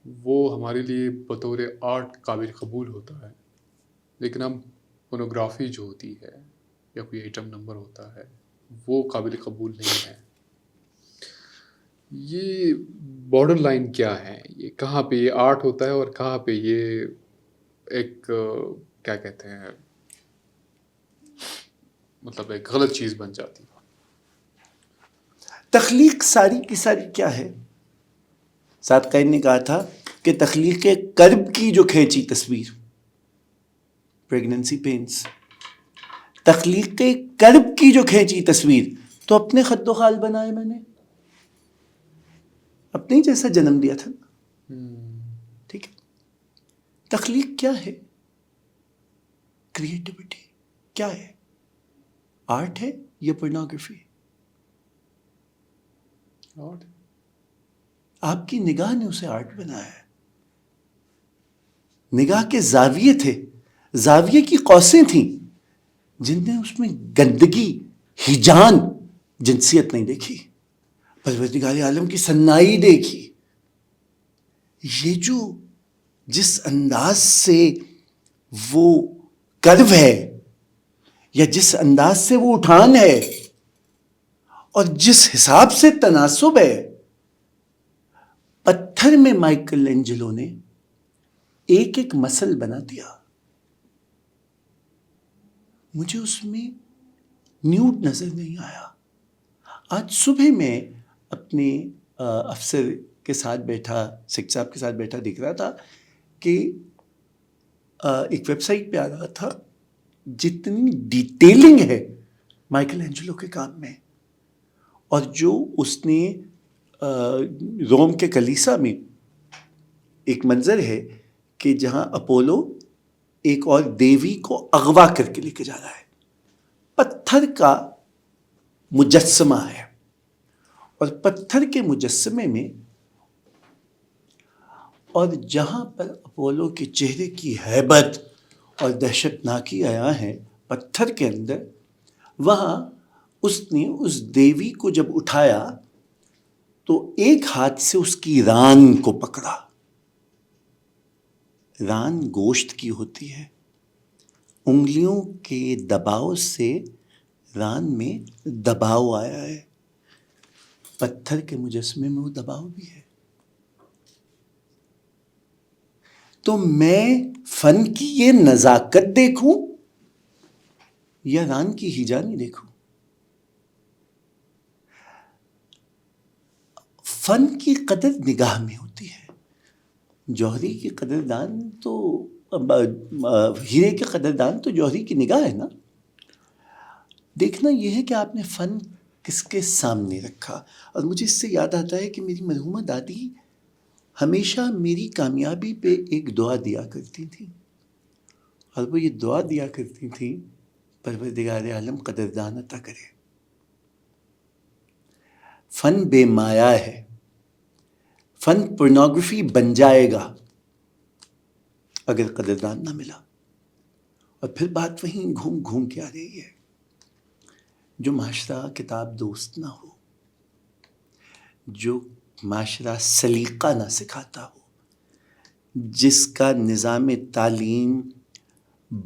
وہ ہمارے لیے بطور آرٹ قابل قبول ہوتا ہے, لیکن اب فوٹوگرافی جو ہوتی ہے یا کوئی آئٹم نمبر ہوتا ہے وہ قابل قبول نہیں ہے. یہ بارڈر لائن کیا ہے, یہ کہاں پہ یہ آرٹ ہوتا ہے اور کہاں پہ یہ ایک کیا کہتے ہیں, مطلب ایک غلط چیز بن جاتی ہے. تخلیق ساری کی ساری کیا ہے؟ صادقین نے کہا تھا کہ تخلیق کرب کی جو کھینچی تصویر, پریگننسی پینس, تخلیق کرب کی جو کھینچی تصویر تو اپنے خد و خال بنائے میں نے, اپنے جیسا جنم دیا تھا نا. ٹھیک ہے, تخلیق کیا ہے؟ کریٹیوٹی کیا ہے؟ آرٹ ہے یا پورنوگرافی؟ آرٹ. آپ کی نگاہ نے اسے آرٹ بنایا ہے. نگاہ کے زاویے تھے, زاویے کی قوسیں تھیں جن نے اس میں گندگی, ہیجان, جنسیت نہیں دیکھی, پروردگار عالم کی صنائی دیکھی. یہ جو جس انداز سے وہ کرو ہے یا جس انداز سے وہ اٹھان ہے اور جس حساب سے تناسب ہے, پتھر میں مائیکل اینجلو نے ایک ایک مسل بنا دیا. مجھے اس میں نیوڈ نظر نہیں آیا. آج صبح میں اپنے افسر کے ساتھ بیٹھا, سکھ صاحب کے ساتھ بیٹھا, دیکھ رہا تھا کہ ایک ویب سائٹ پہ آ رہا تھا جتنی ڈیٹیلنگ ہے مائیکل اینجلو کے کام میں, اور جو اس نے روم کے کلیسا میں ایک منظر ہے کہ جہاں اپولو ایک اور دیوی کو اغوا کر کے لے کے جا رہا ہے, پتھر کا مجسمہ ہے, اور پتھر کے مجسمے میں اور جہاں پر اپولو کے چہرے کی ہیبت اور دہشت ناکی آیا ہے پتھر کے اندر, وہاں اس نے اس دیوی کو جب اٹھایا تو ایک ہاتھ سے اس کی ران کو پکڑا. ران گوشت کی ہوتی ہے, انگلیوں کے دباؤ سے ران میں دباؤ آیا ہے, پتھر کے مجسمے میں وہ دباؤ بھی ہے. تو میں فن کی یہ نزاکت دیکھوں یا ران کی ہیجانی دیکھو. فن کی قدر نگاہ میں ہوتی ہے. جوہری کی قدردان تو ہیرے کے قدردان تو جوہری کی نگاہ ہے نا. دیکھنا یہ ہے کہ آپ نے فن کس کے سامنے رکھا. اور مجھے اس سے یاد آتا ہے کہ میری مرحومہ دادی ہمیشہ میری کامیابی پہ ایک دعا دیا کرتی تھیں، اور وہ یہ دعا دیا کرتی تھیں، پروردگار عالم قدردان عطا کرے. فن بے مایا ہے، فن پورنوگرافی بن جائے گا اگر قدردان نہ ملا. اور پھر بات وہیں گھوم گھوم کے آ رہی ہے. جو معاشرہ کتاب دوست نہ ہو، جو معاشرہ سلیقہ نہ سکھاتا ہو، جس کا نظام تعلیم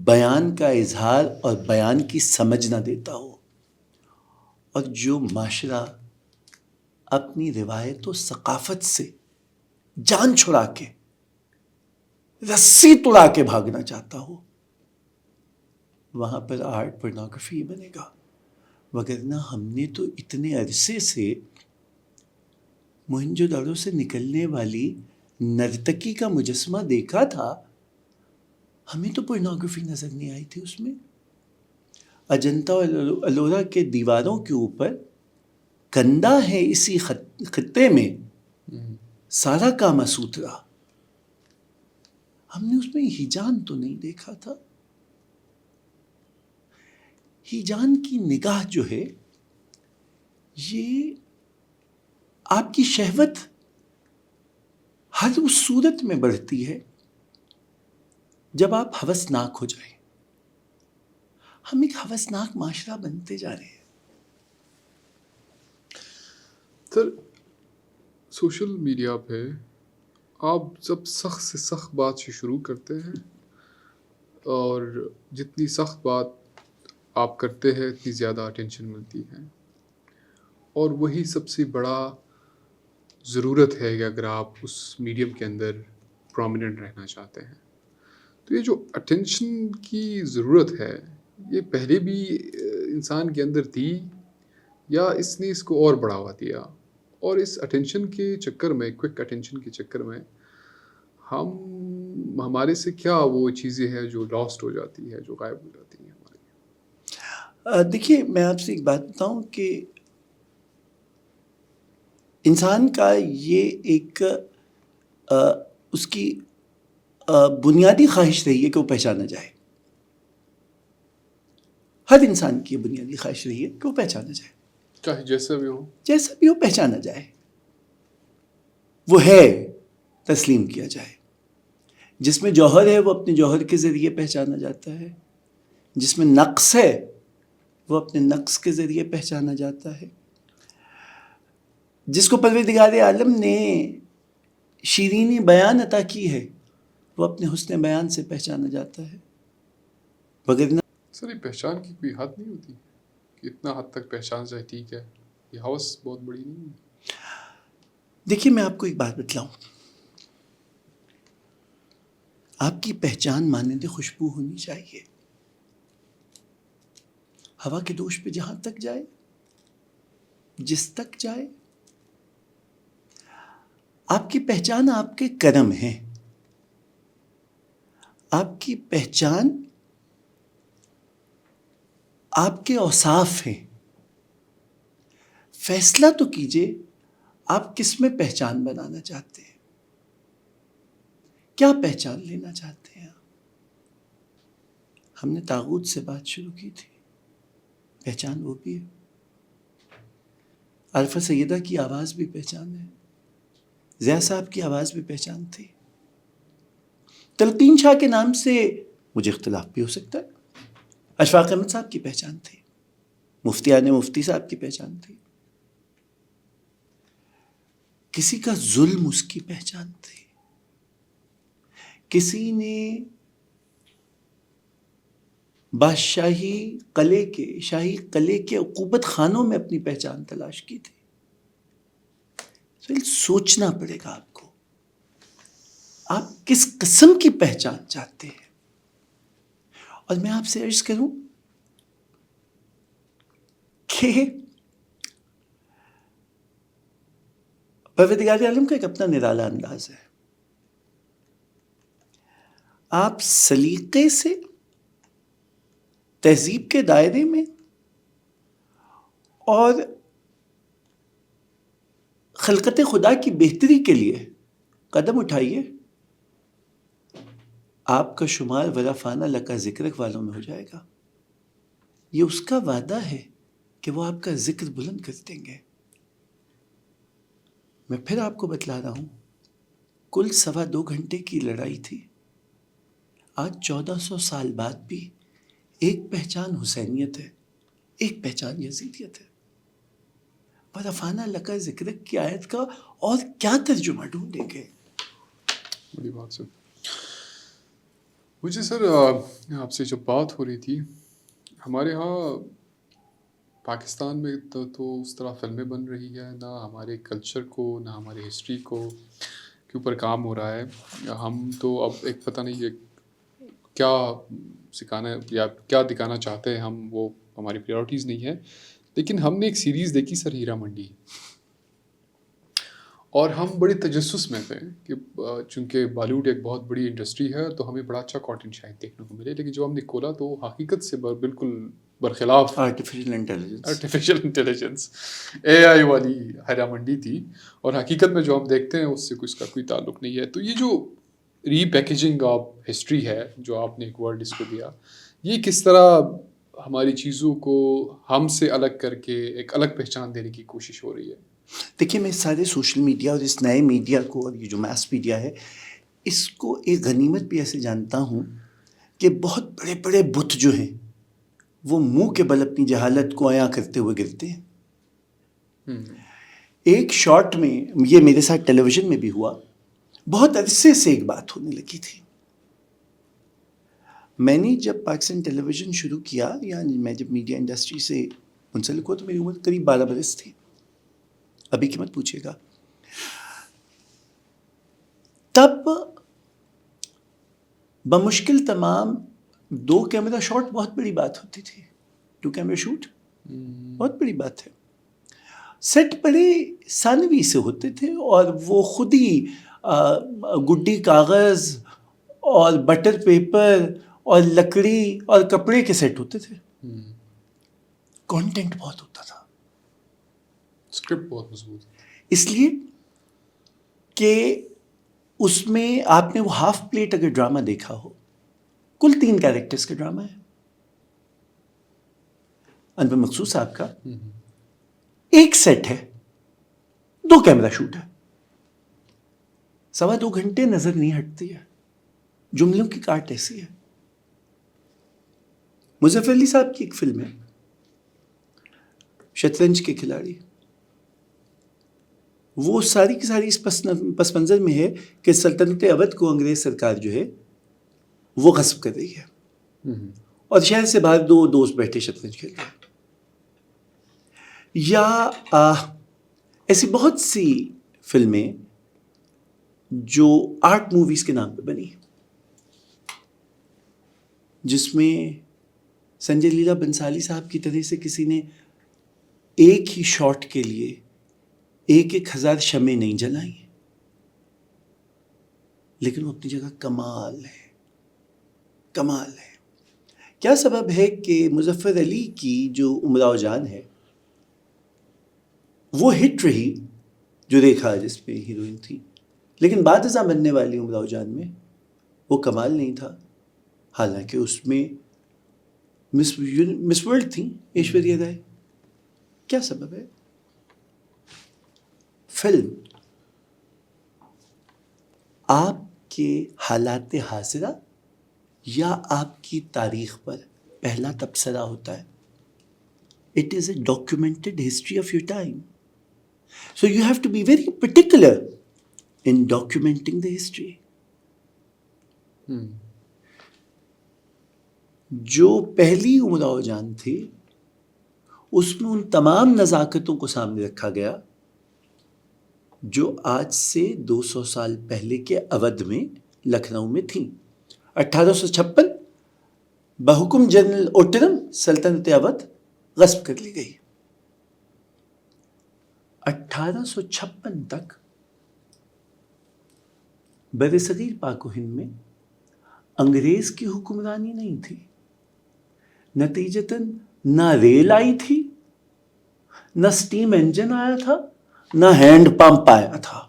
بیان کا اظہار اور بیان کی سمجھ نہ دیتا ہو، اور جو معاشرہ اپنی روایت و ثقافت سے جان چھڑا کے رسی توڑا کے بھاگنا چاہتا ہو، وہاں پر آرٹ پورنوگرافی بنے گا. وگرنہ ہم نے تو اتنے عرصے سے موہنجو داڑو سے نکلنے والی نرتکی کا مجسمہ دیکھا تھا، ہمیں تو پورنوگرافی نظر نہیں آئی تھی اس میں. اجنتا اور الورا کے دیواروں کے اوپر کندہ ہے اسی خطے میں سارا کاما سوترا. ہم نے اس میں ہیجان تو نہیں دیکھا تھا. ہیجان کی نگاہ جو ہے یہ آپ کی شہوت ہر اس صورت میں بڑھتی ہے جب آپ ہوسناک ہو جائیں. ہم ایک ہوسناک معاشرہ بنتے جا رہے ہیں. سر سوشل میڈیا پہ آپ جب سخت سے سخت بات سے شروع کرتے ہیں، اور جتنی سخت بات آپ کرتے ہیں اتنی زیادہ اٹینشن ملتی ہے، اور وہی سب سے بڑا ضرورت ہے کہ اگر آپ اس میڈیم کے اندر پرومیننٹ رہنا چاہتے ہیں. تو یہ جو اٹینشن کی ضرورت ہے، یہ پہلے بھی انسان کے اندر تھی، یا اس نے اس کو اور بڑھاوا دیا؟ اور اس اٹینشن کے چکر میں، کوئک اٹینشن کے چکر میں ہمارے سے کیا وہ چیزیں ہیں جو لاسٹ ہو جاتی ہے، جو غائب ہو جاتی ہیں ہماری؟ دیکھیے میں آپ سے ایک بات بتاؤں کہ انسان کا یہ ایک اس کی بنیادی خواہش رہی ہے کہ وہ پہچانا جائے. ہر انسان کی بنیادی خواہش رہی ہے کہ وہ پہچانا جائے، چاہے جیسا بھی ہو، جیسا بھی ہو پہچانا جائے، وہ ہے تسلیم کیا جائے. جس میں جوہر ہے وہ اپنے جوہر کے ذریعے پہچانا جاتا ہے، جس میں نقص ہے وہ اپنے نقص کے ذریعے پہچانا جاتا ہے. جس کو پروردگار عالم نے شیرینی بیان عطا کی ہے وہ اپنے حسن بیان سے پہچانا جاتا ہے. وگرنہ سر یہ پہچان کی کوئی حد نہیں ہوتی کہ اتنا حد تک پہچان جائے ٹھیک ہے؟ یہ ہوس بہت بڑی نہیں ہے؟ دیکھیے میں آپ کو ایک بات بتلاؤں، آپ کی پہچان مانند خوشبو ہونی چاہیے. ہوا کے دوش پہ جہاں تک جائے، جس تک جائے، آپ کی پہچان آپ کے کرم ہے. آپ کی پہچان آپ کے اوصاف ہیں. فیصلہ تو کیجئے آپ کس میں پہچان بنانا چاہتے ہیں، کیا پہچان لینا چاہتے ہیں. ہم نے طاغوت سے بات شروع کی تھی، پہچان وہ بھی ہے. عارفہ سیدہ کی آواز بھی پہچان ہے، ضیاء صاحب کی آواز بھی پہچان تھی. تلقین شاہ کے نام سے مجھے اختلاف بھی ہو سکتا ہے، اشفاق احمد صاحب کی پہچان تھی، مفتیان مفتی صاحب کی پہچان تھی. کسی کا ظلم اس کی پہچان تھی. کسی نے بادشاہی شاہی قلعے کے عقوبت خانوں میں اپنی پہچان تلاش کی تھی. سوچنا پڑے گا آپ کو، آپ کس قسم کی پہچان چاہتے ہیں. اور میں آپ سے عرض کروں، کہ پروردگار عالم کا ایک اپنا نرالا انداز ہے. آپ سلیقے سے تہذیب کے دائرے میں اور خلقت خدا کی بہتری کے لیے قدم اٹھائیے، آپ کا شمار ورفانہ لکا ذکرک والوں میں ہو جائے گا. یہ اس کا وعدہ ہے کہ وہ آپ کا ذکر بلند کر دیں گے. میں پھر آپ کو بتلا رہا ہوں، کل 2.25 گھنٹے کی لڑائی تھی. آج 1400 سال بعد بھی ایک پہچان حسینیت ہے، ایک پہچان یزیدیت ہے. ورفانہ لکا ذکرک کی آیت کا اور کیا ترجمہ ڈھونڈیں گے؟ بڑی بات سر. مجھے سر آپ سے جب بات ہو رہی تھی، ہمارے ہاں پاکستان میں تو اس طرح فلمیں بن رہی ہے، نہ ہمارے کلچر کو نہ ہمارے ہسٹری کو کے اوپر کام ہو رہا ہے. ہم تو اب ایک پتہ نہیں ہے کیا سکھانا یا کیا دکھانا چاہتے ہیں ہم، وہ ہماری پریورٹیز نہیں ہے. لیکن ہم نے ایک سیریز دیکھی سر، ہیرا منڈی، اور ہم بڑے تجسس میں تھے کہ چونکہ بالی ووڈ ایک بہت بڑی انڈسٹری ہے تو ہمیں بڑا اچھا کانٹینٹ شاید دیکھنے کو ملے. لیکن جو ہم نے کھولا تو حقیقت سے بالکل برخلاف آرٹیفیشل انٹیلیجنس AI والی ہیرا منڈی تھی، اور حقیقت میں جو ہم دیکھتے ہیں اس سے اس کا کوئی تعلق نہیں ہے. تو یہ جو ری پیکیجنگ آف ہسٹری ہے جو آپ نے ایک ورڈ اس کو دیا، یہ کس طرح ہماری چیزوں کو ہم سے الگ کر کے ایک الگ پہچان دینے کی کوشش ہو رہی ہے؟ دیکھیے، میں سارے سوشل میڈیا اور اس نئے میڈیا کو، اور یہ جو میس میڈیا ہے، اس کو ایک غنیمت بھی ایسے جانتا ہوں کہ بہت بڑے بڑے بت جو ہیں وہ منہ کے بل اپنی جہالت کو عیاں کرتے ہوئے گرتے ہیں. ایک شارٹ میں، یہ میرے ساتھ ٹیلی ویژن میں بھی ہوا، بہت عرصے سے ایک بات ہونے لگی تھی. میں نے جب پاکستان ٹیلی ویژن شروع کیا، یعنی میں جب میڈیا انڈسٹری سے منسلک ہوا، تو میری عمر قریب 12 برس تھی. ابھی کی مت پوچھیے گا. تب بمشکل تمام 2 کیمرہ شاٹ بہت بڑی بات ہوتی تھی. 2 کیمرہ شوٹ بہت بڑی بات ہے. سیٹ بڑے ثانوی سے ہوتے تھے، اور وہ خود ہی گڈی کاغذ اور بٹر پیپر اور لکڑی اور کپڑے کے سیٹ ہوتے تھے. کانٹینٹ بہت ہوتا تھا، اسکرپٹ بہت مضبوط، اس لیے کہ اس میں آپ نے وہ ہاف پلیٹ اگر ڈرامہ دیکھا ہو، کل 3 کیریکٹرز کا ڈرامہ ہے. انور مقصود صاحب کا ایک سیٹ ہے، 2 کیمرہ شوٹ ہے، 2.25 گھنٹے نظر نہیں ہٹتی ہے. جملوں کی کاٹ ایسی ہے. مظفر علی صاحب کی ایک فلم ہے شطرنج کے کھلاڑی، وہ ساری کی ساری اس پس منظر میں ہے کہ سلطنت اودھ کو انگریز سرکار جو ہے وہ غصب کر رہی ہے، اور شہر سے باہر 2 دوست بیٹھے شطرنج کھیل رہے ہیں. یا ایسی بہت سی فلمیں جو آرٹ موویز کے نام پہ بنی، جس میں سنجے لیلا بنسالی صاحب کی طرح سے کسی نے ایک ہی شاٹ کے لیے 1,000 شمعیں نہیں جلائیں، لیکن وہ اپنی جگہ کمال ہے. کمال ہے. کیا سبب ہے کہ مظفر علی کی جو امراؤ جان ہے وہ ہٹ رہی، جو دیکھا جس پہ ہیروئن تھی، لیکن بعد ازاں بننے والی امراؤ جان میں وہ کمال نہیں تھا، حالانکہ اس میں مس ورلڈ تھیں ایشوریہ رائے. کیا سبب ہے؟ فلم آپ کے حالات حاضرہ یا آپ کی تاریخ پر پہلا تبصرہ ہوتا ہے. It is a documented history of your time. So you have to be very particular in documenting the history. جو پہلی امراؤ جان تھی اس میں ان تمام نزاکتوں کو سامنے رکھا گیا جو آج سے 200 سال پہلے کے اودھ میں، لکھنؤ میں تھیں. 1856 بحکم جنرل اوٹرم سلطنت اودھ غصب کر لی گئی. 1856 تک برصغیر پاک و ہند میں انگریز کی حکمرانی نہیں تھی. نتیجتاً نہ ریل آئی تھی، نہ سٹیم انجن آیا تھا، نہ ہینڈ پمپ آیا تھا.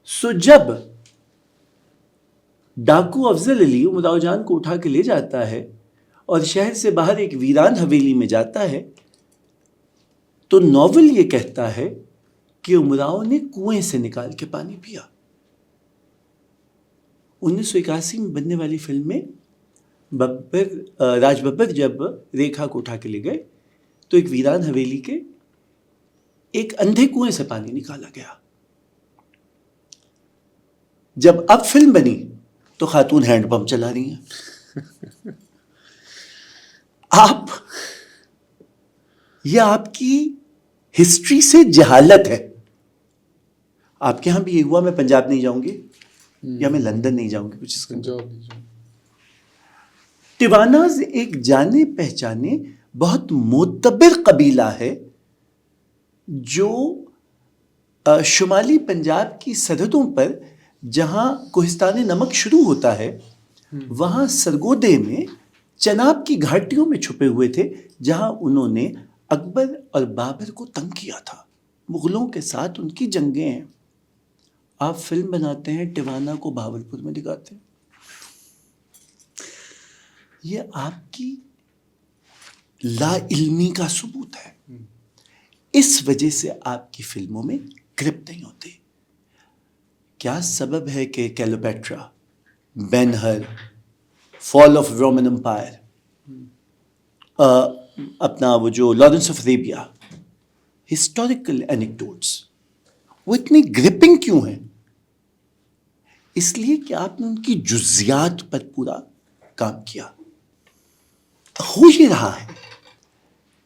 سو جب ڈاکو افضل علی امراؤ جان کو اٹھا کے لے جاتا ہے اور شہر سے باہر ایک ویران حویلی میں جاتا ہے تو ناول یہ کہتا ہے کہ امراؤ نے کنویں سے نکال کے پانی پیا. 1981 میں بننے والی فلم میں راج ببر جب ریکھا کو اٹھا کے لے گئے تو ایک ویران حویلی کے ایک اندھے کنویں سے پانی نکالا گیا. جب اب فلم بنی تو خاتون ہینڈ پمپ چلا رہی ہیں. یہ آپ کی ہسٹری سے جہالت ہے. آپ کے ہاں بھی یہ ہوا میں پنجاب نہیں جاؤں گی یا میں لندن نہیں جاؤں گی کچھ اس کا. ٹیواناز ایک جانے پہچانے بہت معتبر قبیلہ ہے جو شمالی پنجاب کی سرحدوں پر جہاں کوہستان نمک شروع ہوتا ہے وہاں سرگودے میں چناب کی گھاٹیوں میں چھپے ہوئے تھے جہاں انہوں نے اکبر اور بابر کو تنگ کیا تھا. مغلوں کے ساتھ ان کی جنگیں ہیں. آپ فلم بناتے ہیں ٹیوانا کو بہاولپور میں دکھاتے ہیں. یہ آپ کی لا علمی کا ثبوت ہے. اس وجہ سے آپ کی فلموں میں گرپ نہیں ہوتے. کیا سبب ہے کہ کیلوپیٹرا، بین ہر، فال آف رومن امپائر، اپنا وہ جو لارنس آف اریبیا، ہسٹوریکل اینیکڈوٹس وہ اتنی گرپنگ کیوں ہیں؟ اس لیے کہ آپ نے ان کی جزیات پر پورا کام کیا. ہو یہ رہا ہے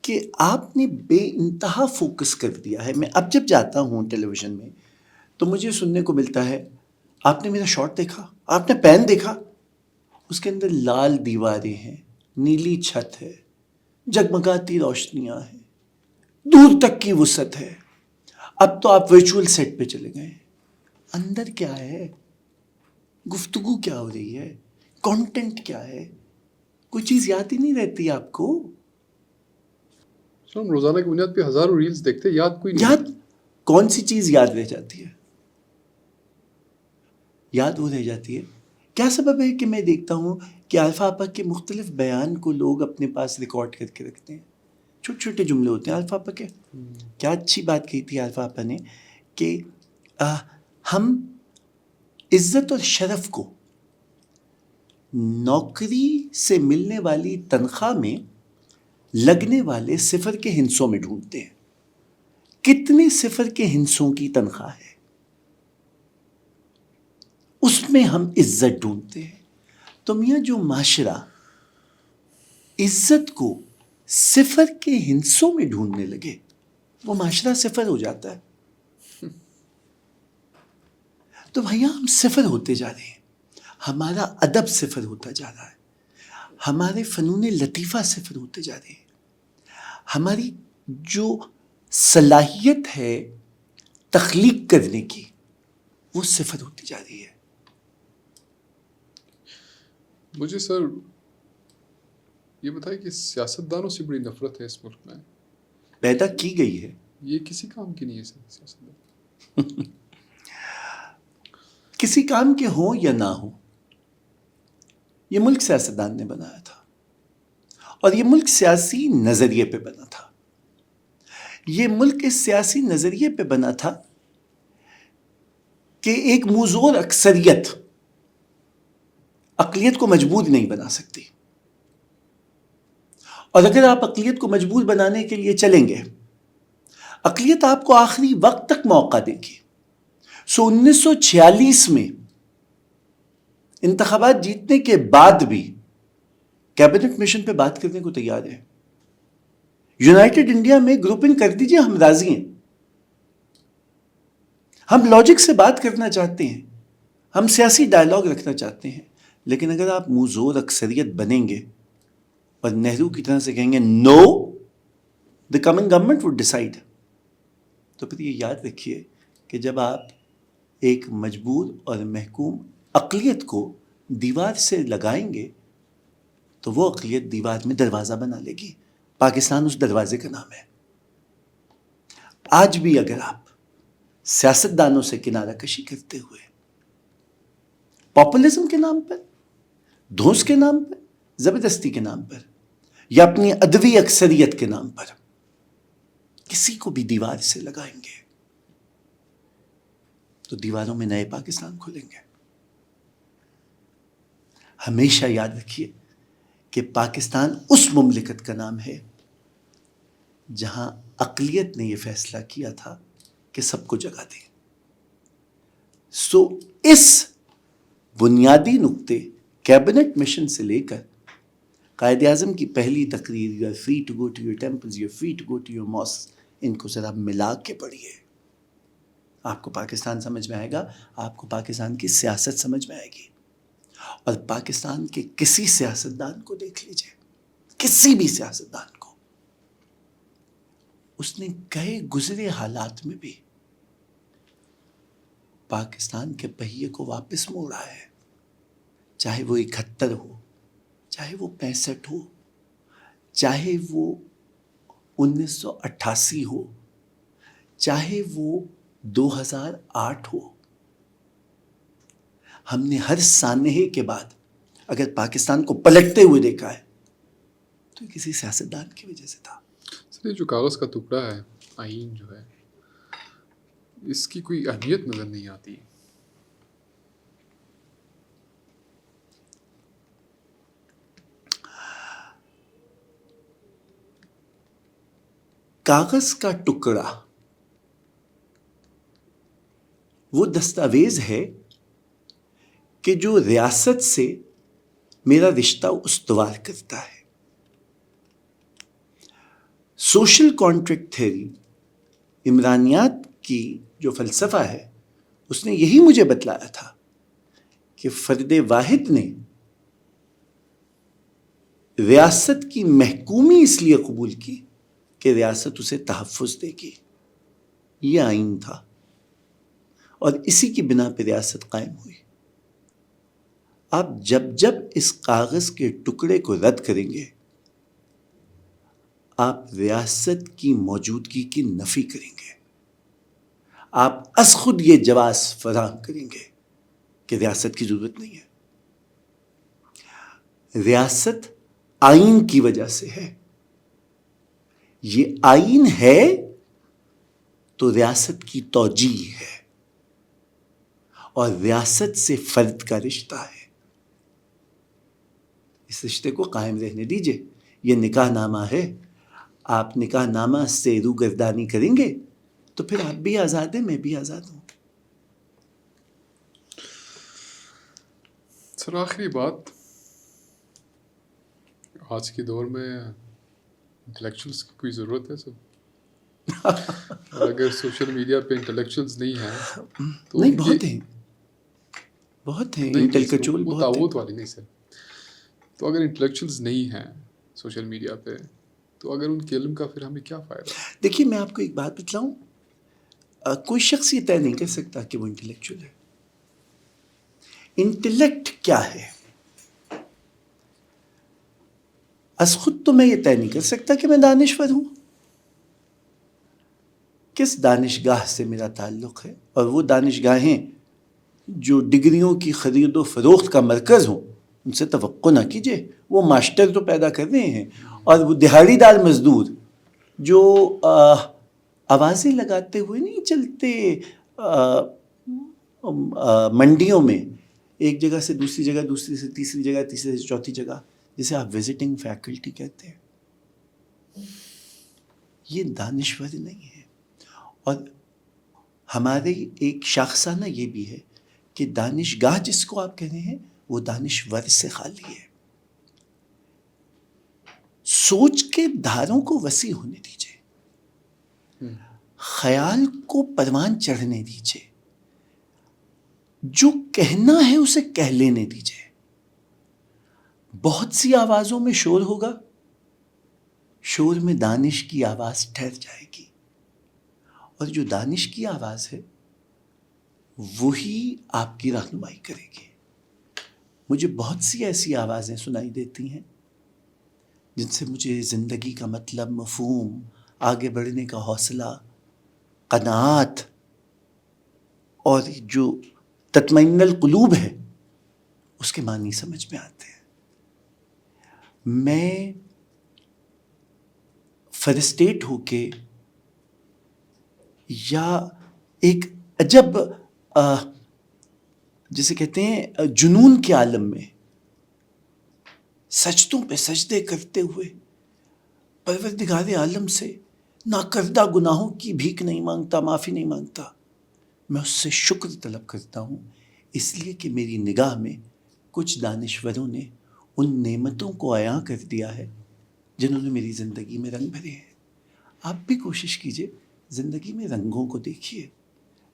کہ آپ نے بے انتہا فوکس کر دیا ہے. میں اب جب جاتا ہوں ٹیلی ویژن میں تو مجھے سننے کو ملتا ہے آپ نے میرا شارٹ دیکھا، آپ نے پین دیکھا، اس کے اندر لال دیواریں ہیں، نیلی چھت ہے، جگمگاتی روشنیاں ہیں، دور تک کی وسعت ہے. اب تو آپ ورچوئل سیٹ پہ چلے گئے. اندر کیا ہے؟ گفتگو کیا ہو رہی ہے؟ کانٹینٹ کیا ہے؟ کوئی چیز یاد ہی نہیں رہتی آپ کو. ہم روزانہ کی بنیاد پہ ہزاروں ریلز دیکھتے، یاد کوئی نہیں. یاد کون سی چیز یاد رہ جاتی ہے؟ یاد وہ رہ جاتی ہے. کیا سبب ہے کہ میں دیکھتا ہوں کہ الفا آپا کے مختلف بیان کو لوگ اپنے پاس ریکارڈ کر کے رکھتے ہیں. چھوٹے چھوٹے جملے ہوتے ہیں الفا آپا کے. کیا اچھی بات کہی تھی الفا آپا نے کہ ہم عزت اور شرف کو نوکری سے ملنے والی تنخواہ میں لگنے والے صفر کے ہندسوں میں ڈھونڈتے ہیں. کتنے صفر کے ہندسوں کی تنخواہ ہے اس میں ہم عزت ڈھونڈتے ہیں. تو میاں جو معاشرہ عزت کو صفر کے ہندسوں میں ڈھونڈنے لگے وہ معاشرہ صفر ہو جاتا ہے. تو بھیا ہم صفر ہوتے جا رہے ہیں. ہمارا ادب صفر ہوتا جا رہا ہے. ہمارے فنون لطیفہ صفر ہوتے جا رہے ہیں. ہماری جو صلاحیت ہے تخلیق کرنے کی وہ صفر ہوتی جا رہی ہے. مجھے سر یہ بتائیں کہ سیاستدانوں سے بڑی نفرت ہے اس ملک میں. پیدا کی گئی ہے. یہ کسی کام کی نہیں ہے سر سیاستدان. کسی کام کے ہوں یا نہ ہوں یہ ملک سیاستدان نے بنایا تھا اور یہ ملک سیاسی نظریے پہ بنا تھا. یہ ملک اس سیاسی نظریے پہ بنا تھا کہ ایک موزور اکثریت اقلیت کو مجبور نہیں بنا سکتی. اور اگر آپ اقلیت کو مجبور بنانے کے لیے چلیں گے اقلیت آپ کو آخری وقت تک موقع دے گی. 1946 میں انتخابات جیتنے کے بعد بھی کیبنٹ مشن پہ بات کرنے کو تیار ہے. یونائٹڈ انڈیا میں گروپنگ کر دیجئے، ہم راضی ہیں. ہم لاجک سے بات کرنا چاہتے ہیں، ہم سیاسی ڈائلاگ رکھنا چاہتے ہیں. لیکن اگر آپ منہ زور اکثریت بنیں گے اور نہرو کی طرح سے کہیں گے نو، the coming government would decide. تو پھر یہ یاد رکھیے کہ جب آپ ایک مجبور اور محکوم اقلیت کو دیوار سے لگائیں گے تو وہ اقلیت دیوار میں دروازہ بنا لے گی. پاکستان اس دروازے کا نام ہے. آج بھی اگر آپ سیاستدانوں سے کنارہ کشی کرتے ہوئے پاپولزم کے نام پر، دھوس کے نام پر، زبردستی کے نام پر، یا اپنی ادبی اکثریت کے نام پر کسی کو بھی دیوار سے لگائیں گے تو دیواروں میں نئے پاکستان کھلیں گے. ہمیشہ یاد رکھیے کہ پاکستان اس مملکت کا نام ہے جہاں اقلیت نے یہ فیصلہ کیا تھا کہ سب کو جگہ دیں. سو اس بنیادی نقطے کیبنٹ مشن سے لے کر قائد اعظم کی پہلی تقریر you are free to go to your temples, you are free to go to your mask, ان کو ذرا ملا کے پڑھیے. آپ کو پاکستان سمجھ میں آئے گا، آپ کو پاکستان کی سیاست سمجھ میں آئے گی. اور پاکستان کے کسی سیاستدان کو دیکھ لیجئے، کسی بھی سیاستدان کو، اس نے گئے گزرے حالات میں بھی پاکستان کے پہیے کو واپس موڑا ہے. چاہے وہ 71 ہو، چاہے وہ 65 ہو، چاہے وہ 1988 ہو، چاہے وہ 2008 ہو. ہم نے ہر سانحے کے بعد اگر پاکستان کو پلٹتے ہوئے دیکھا ہے تو کسی سیاستدان کی وجہ سے تھا. سر یہ جو کاغذ کا ٹکڑا ہے، آئین جو ہے، اس کی کوئی اہمیت نظر نہیں آتی. کاغذ کا ٹکڑا وہ دستاویز ہے کہ جو ریاست سے میرا رشتہ استوار کرتا ہے. سوشل کانٹریکٹ تھیوری، عمرانیات کی جو فلسفہ ہے، اس نے یہی مجھے بتلایا تھا کہ فرد واحد نے ریاست کی محکومی اس لیے قبول کی کہ ریاست اسے تحفظ دے گی. یہ آئین تھا اور اسی کی بنا پہ ریاست قائم ہوئی. آپ جب اس کاغذ کے ٹکڑے کو رد کریں گے آپ ریاست کی موجودگی کی نفی کریں گے. آپ از خود یہ جواز فراہم کریں گے کہ ریاست کی ضرورت نہیں ہے. ریاست آئین کی وجہ سے ہے. یہ آئین ہے تو ریاست کی توجیہ ہے اور ریاست سے فرد کا رشتہ ہے. اس رشتے کو قائم رہنے دیجئے. یہ نکاح نامہ ہے. آپ نکاح نامہ سے روگردانی کریں گے تو پھر آپ بھی آزاد ہیں، میں بھی آزاد ہوں. سر آخری بات، آج کے دور میں انٹلیکچوئلس کی کوئی ضرورت ہے سر؟ اور اگر سوشل میڈیا پہ انٹلیکچوئلس نہیں ہیں تو نہیں، بہت ہیں انٹلیکچوئل، وہ بہت ہیں. تعوت والی نہیں سر. تو اگر انٹلیکچوئلس نہیں ہیں سوشل میڈیا پہ تو اگر ان کے علم کا پھر ہمیں کیا فائدہ؟ دیکھیے میں آپ کو ایک بات بتلاؤں، کوئی شخص یہ طے نہیں کر سکتا کہ وہ انٹلیکچوئل ہے. انٹلیکٹ کیا ہے از خود تو میں یہ طے نہیں کر سکتا کہ میں دانشور ہوں. کس دانشگاہ سے میرا تعلق ہے، اور وہ دانشگاہیں جو ڈگریوں کی خرید و فروخت کا مرکز ہوں ان سے توقع نہ کیجیے. وہ ماسٹر تو پیدا کر رہے ہیں اور وہ دہاڑی دار مزدور جو آوازیں لگاتے ہوئے نہیں چلتے منڈیوں میں، ایک جگہ سے دوسری جگہ، دوسری سے تیسری جگہ، تیسری سے چوتھی جگہ، جسے آپ وزٹنگ فیکلٹی کہتے ہیں، یہ دانشور نہیں ہے. اور ہمارے ایک شاخسانہ یہ بھی ہے کہ دانشگاہ جس کو آپ کہہ رہے ہیں وہ دانشور سے خالی ہے. سوچ کے دھاروں کو وسیع ہونے دیجیے، خیال کو پروان چڑھنے دیجیے، جو کہنا ہے اسے کہہ لینے دیجیے. بہت سی آوازوں میں شور ہوگا، شور میں دانش کی آواز ٹھہر جائے گی اور جو دانش کی آواز ہے وہی آپ کی رہنمائی کرے گی. مجھے بہت سی ایسی آوازیں سنائی دیتی ہیں جن سے مجھے زندگی کا مطلب، مفہوم، آگے بڑھنے کا حوصلہ، قناعت اور جو تطمئن القلوب ہے اس کے معنی سمجھ میں آتے ہیں. میں فرسٹریٹ ہو کے یا ایک عجب جسے کہتے ہیں جنون کے عالم میں سجدوں پہ سجدے کرتے ہوئے پروردگار عالم سے ناکردہ گناہوں کی بھیک نہیں مانگتا، معافی نہیں مانگتا. میں اس سے شکر طلب کرتا ہوں، اس لیے کہ میری نگاہ میں کچھ دانشوروں نے ان نعمتوں کو عیاں کر دیا ہے جنہوں نے میری زندگی میں رنگ بھرے ہیں. آپ بھی کوشش کیجئے، زندگی میں رنگوں کو دیکھیے،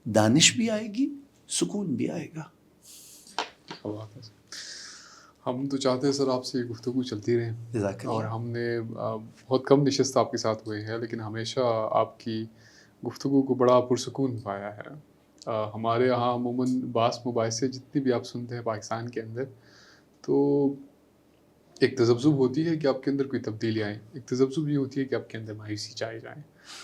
دانش بھی آئے گی، سکون بھی آئے گا. ہم تو چاہتے ہیں سر آپ سے گفتگو چلتی رہے، جزاک اللہ. اور ہم نے بہت کم نشست آپ کے ساتھ ہوئے ہیں، لیکن ہمیشہ آپ کی گفتگو کو بڑا پرسکون پایا ہے. ہمارے یہاں عموماً بعض مباحثے جتنی بھی آپ سنتے ہیں پاکستان کے اندر، تو ایک تذبذب ہوتی ہے کہ آپ کے اندر کوئی تبدیلی آئے، ایک تذبذب یہ ہوتی ہے کہ آپ کے اندر مایوسی چائی جائیں.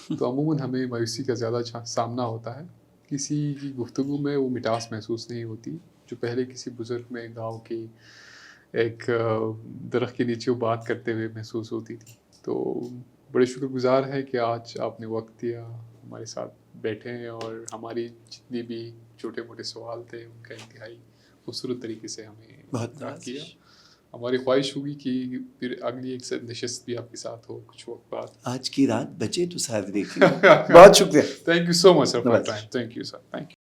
تو عموماً ہمیں مایوسی کا زیادہ سامنا ہوتا ہے. کسی کی گفتگو میں وہ مٹاس محسوس نہیں ہوتی جو پہلے کسی بزرگ میں گاؤں کی ایک درخت کے نیچے وہ بات کرتے ہوئے محسوس ہوتی تھی. تو بڑے شکر گزار ہے کہ آج آپ نے وقت دیا، ہمارے ساتھ بیٹھے ہیں، اور ہماری جتنی بھی چھوٹے موٹے سوال تھے ان کا انتہائی خوبصورت طریقے سے ہمیں بہت بات کیا. ہماری خواہش ہوگی کہ پھر اگلی ایک نشست بھی آپ کے ساتھ ہو کچھ وقت بعد. آج کی رات بچے تو ساتھ دیکھیں. بہت شکریہ. Thank you so much sir for time. Thank you sir. Thank you.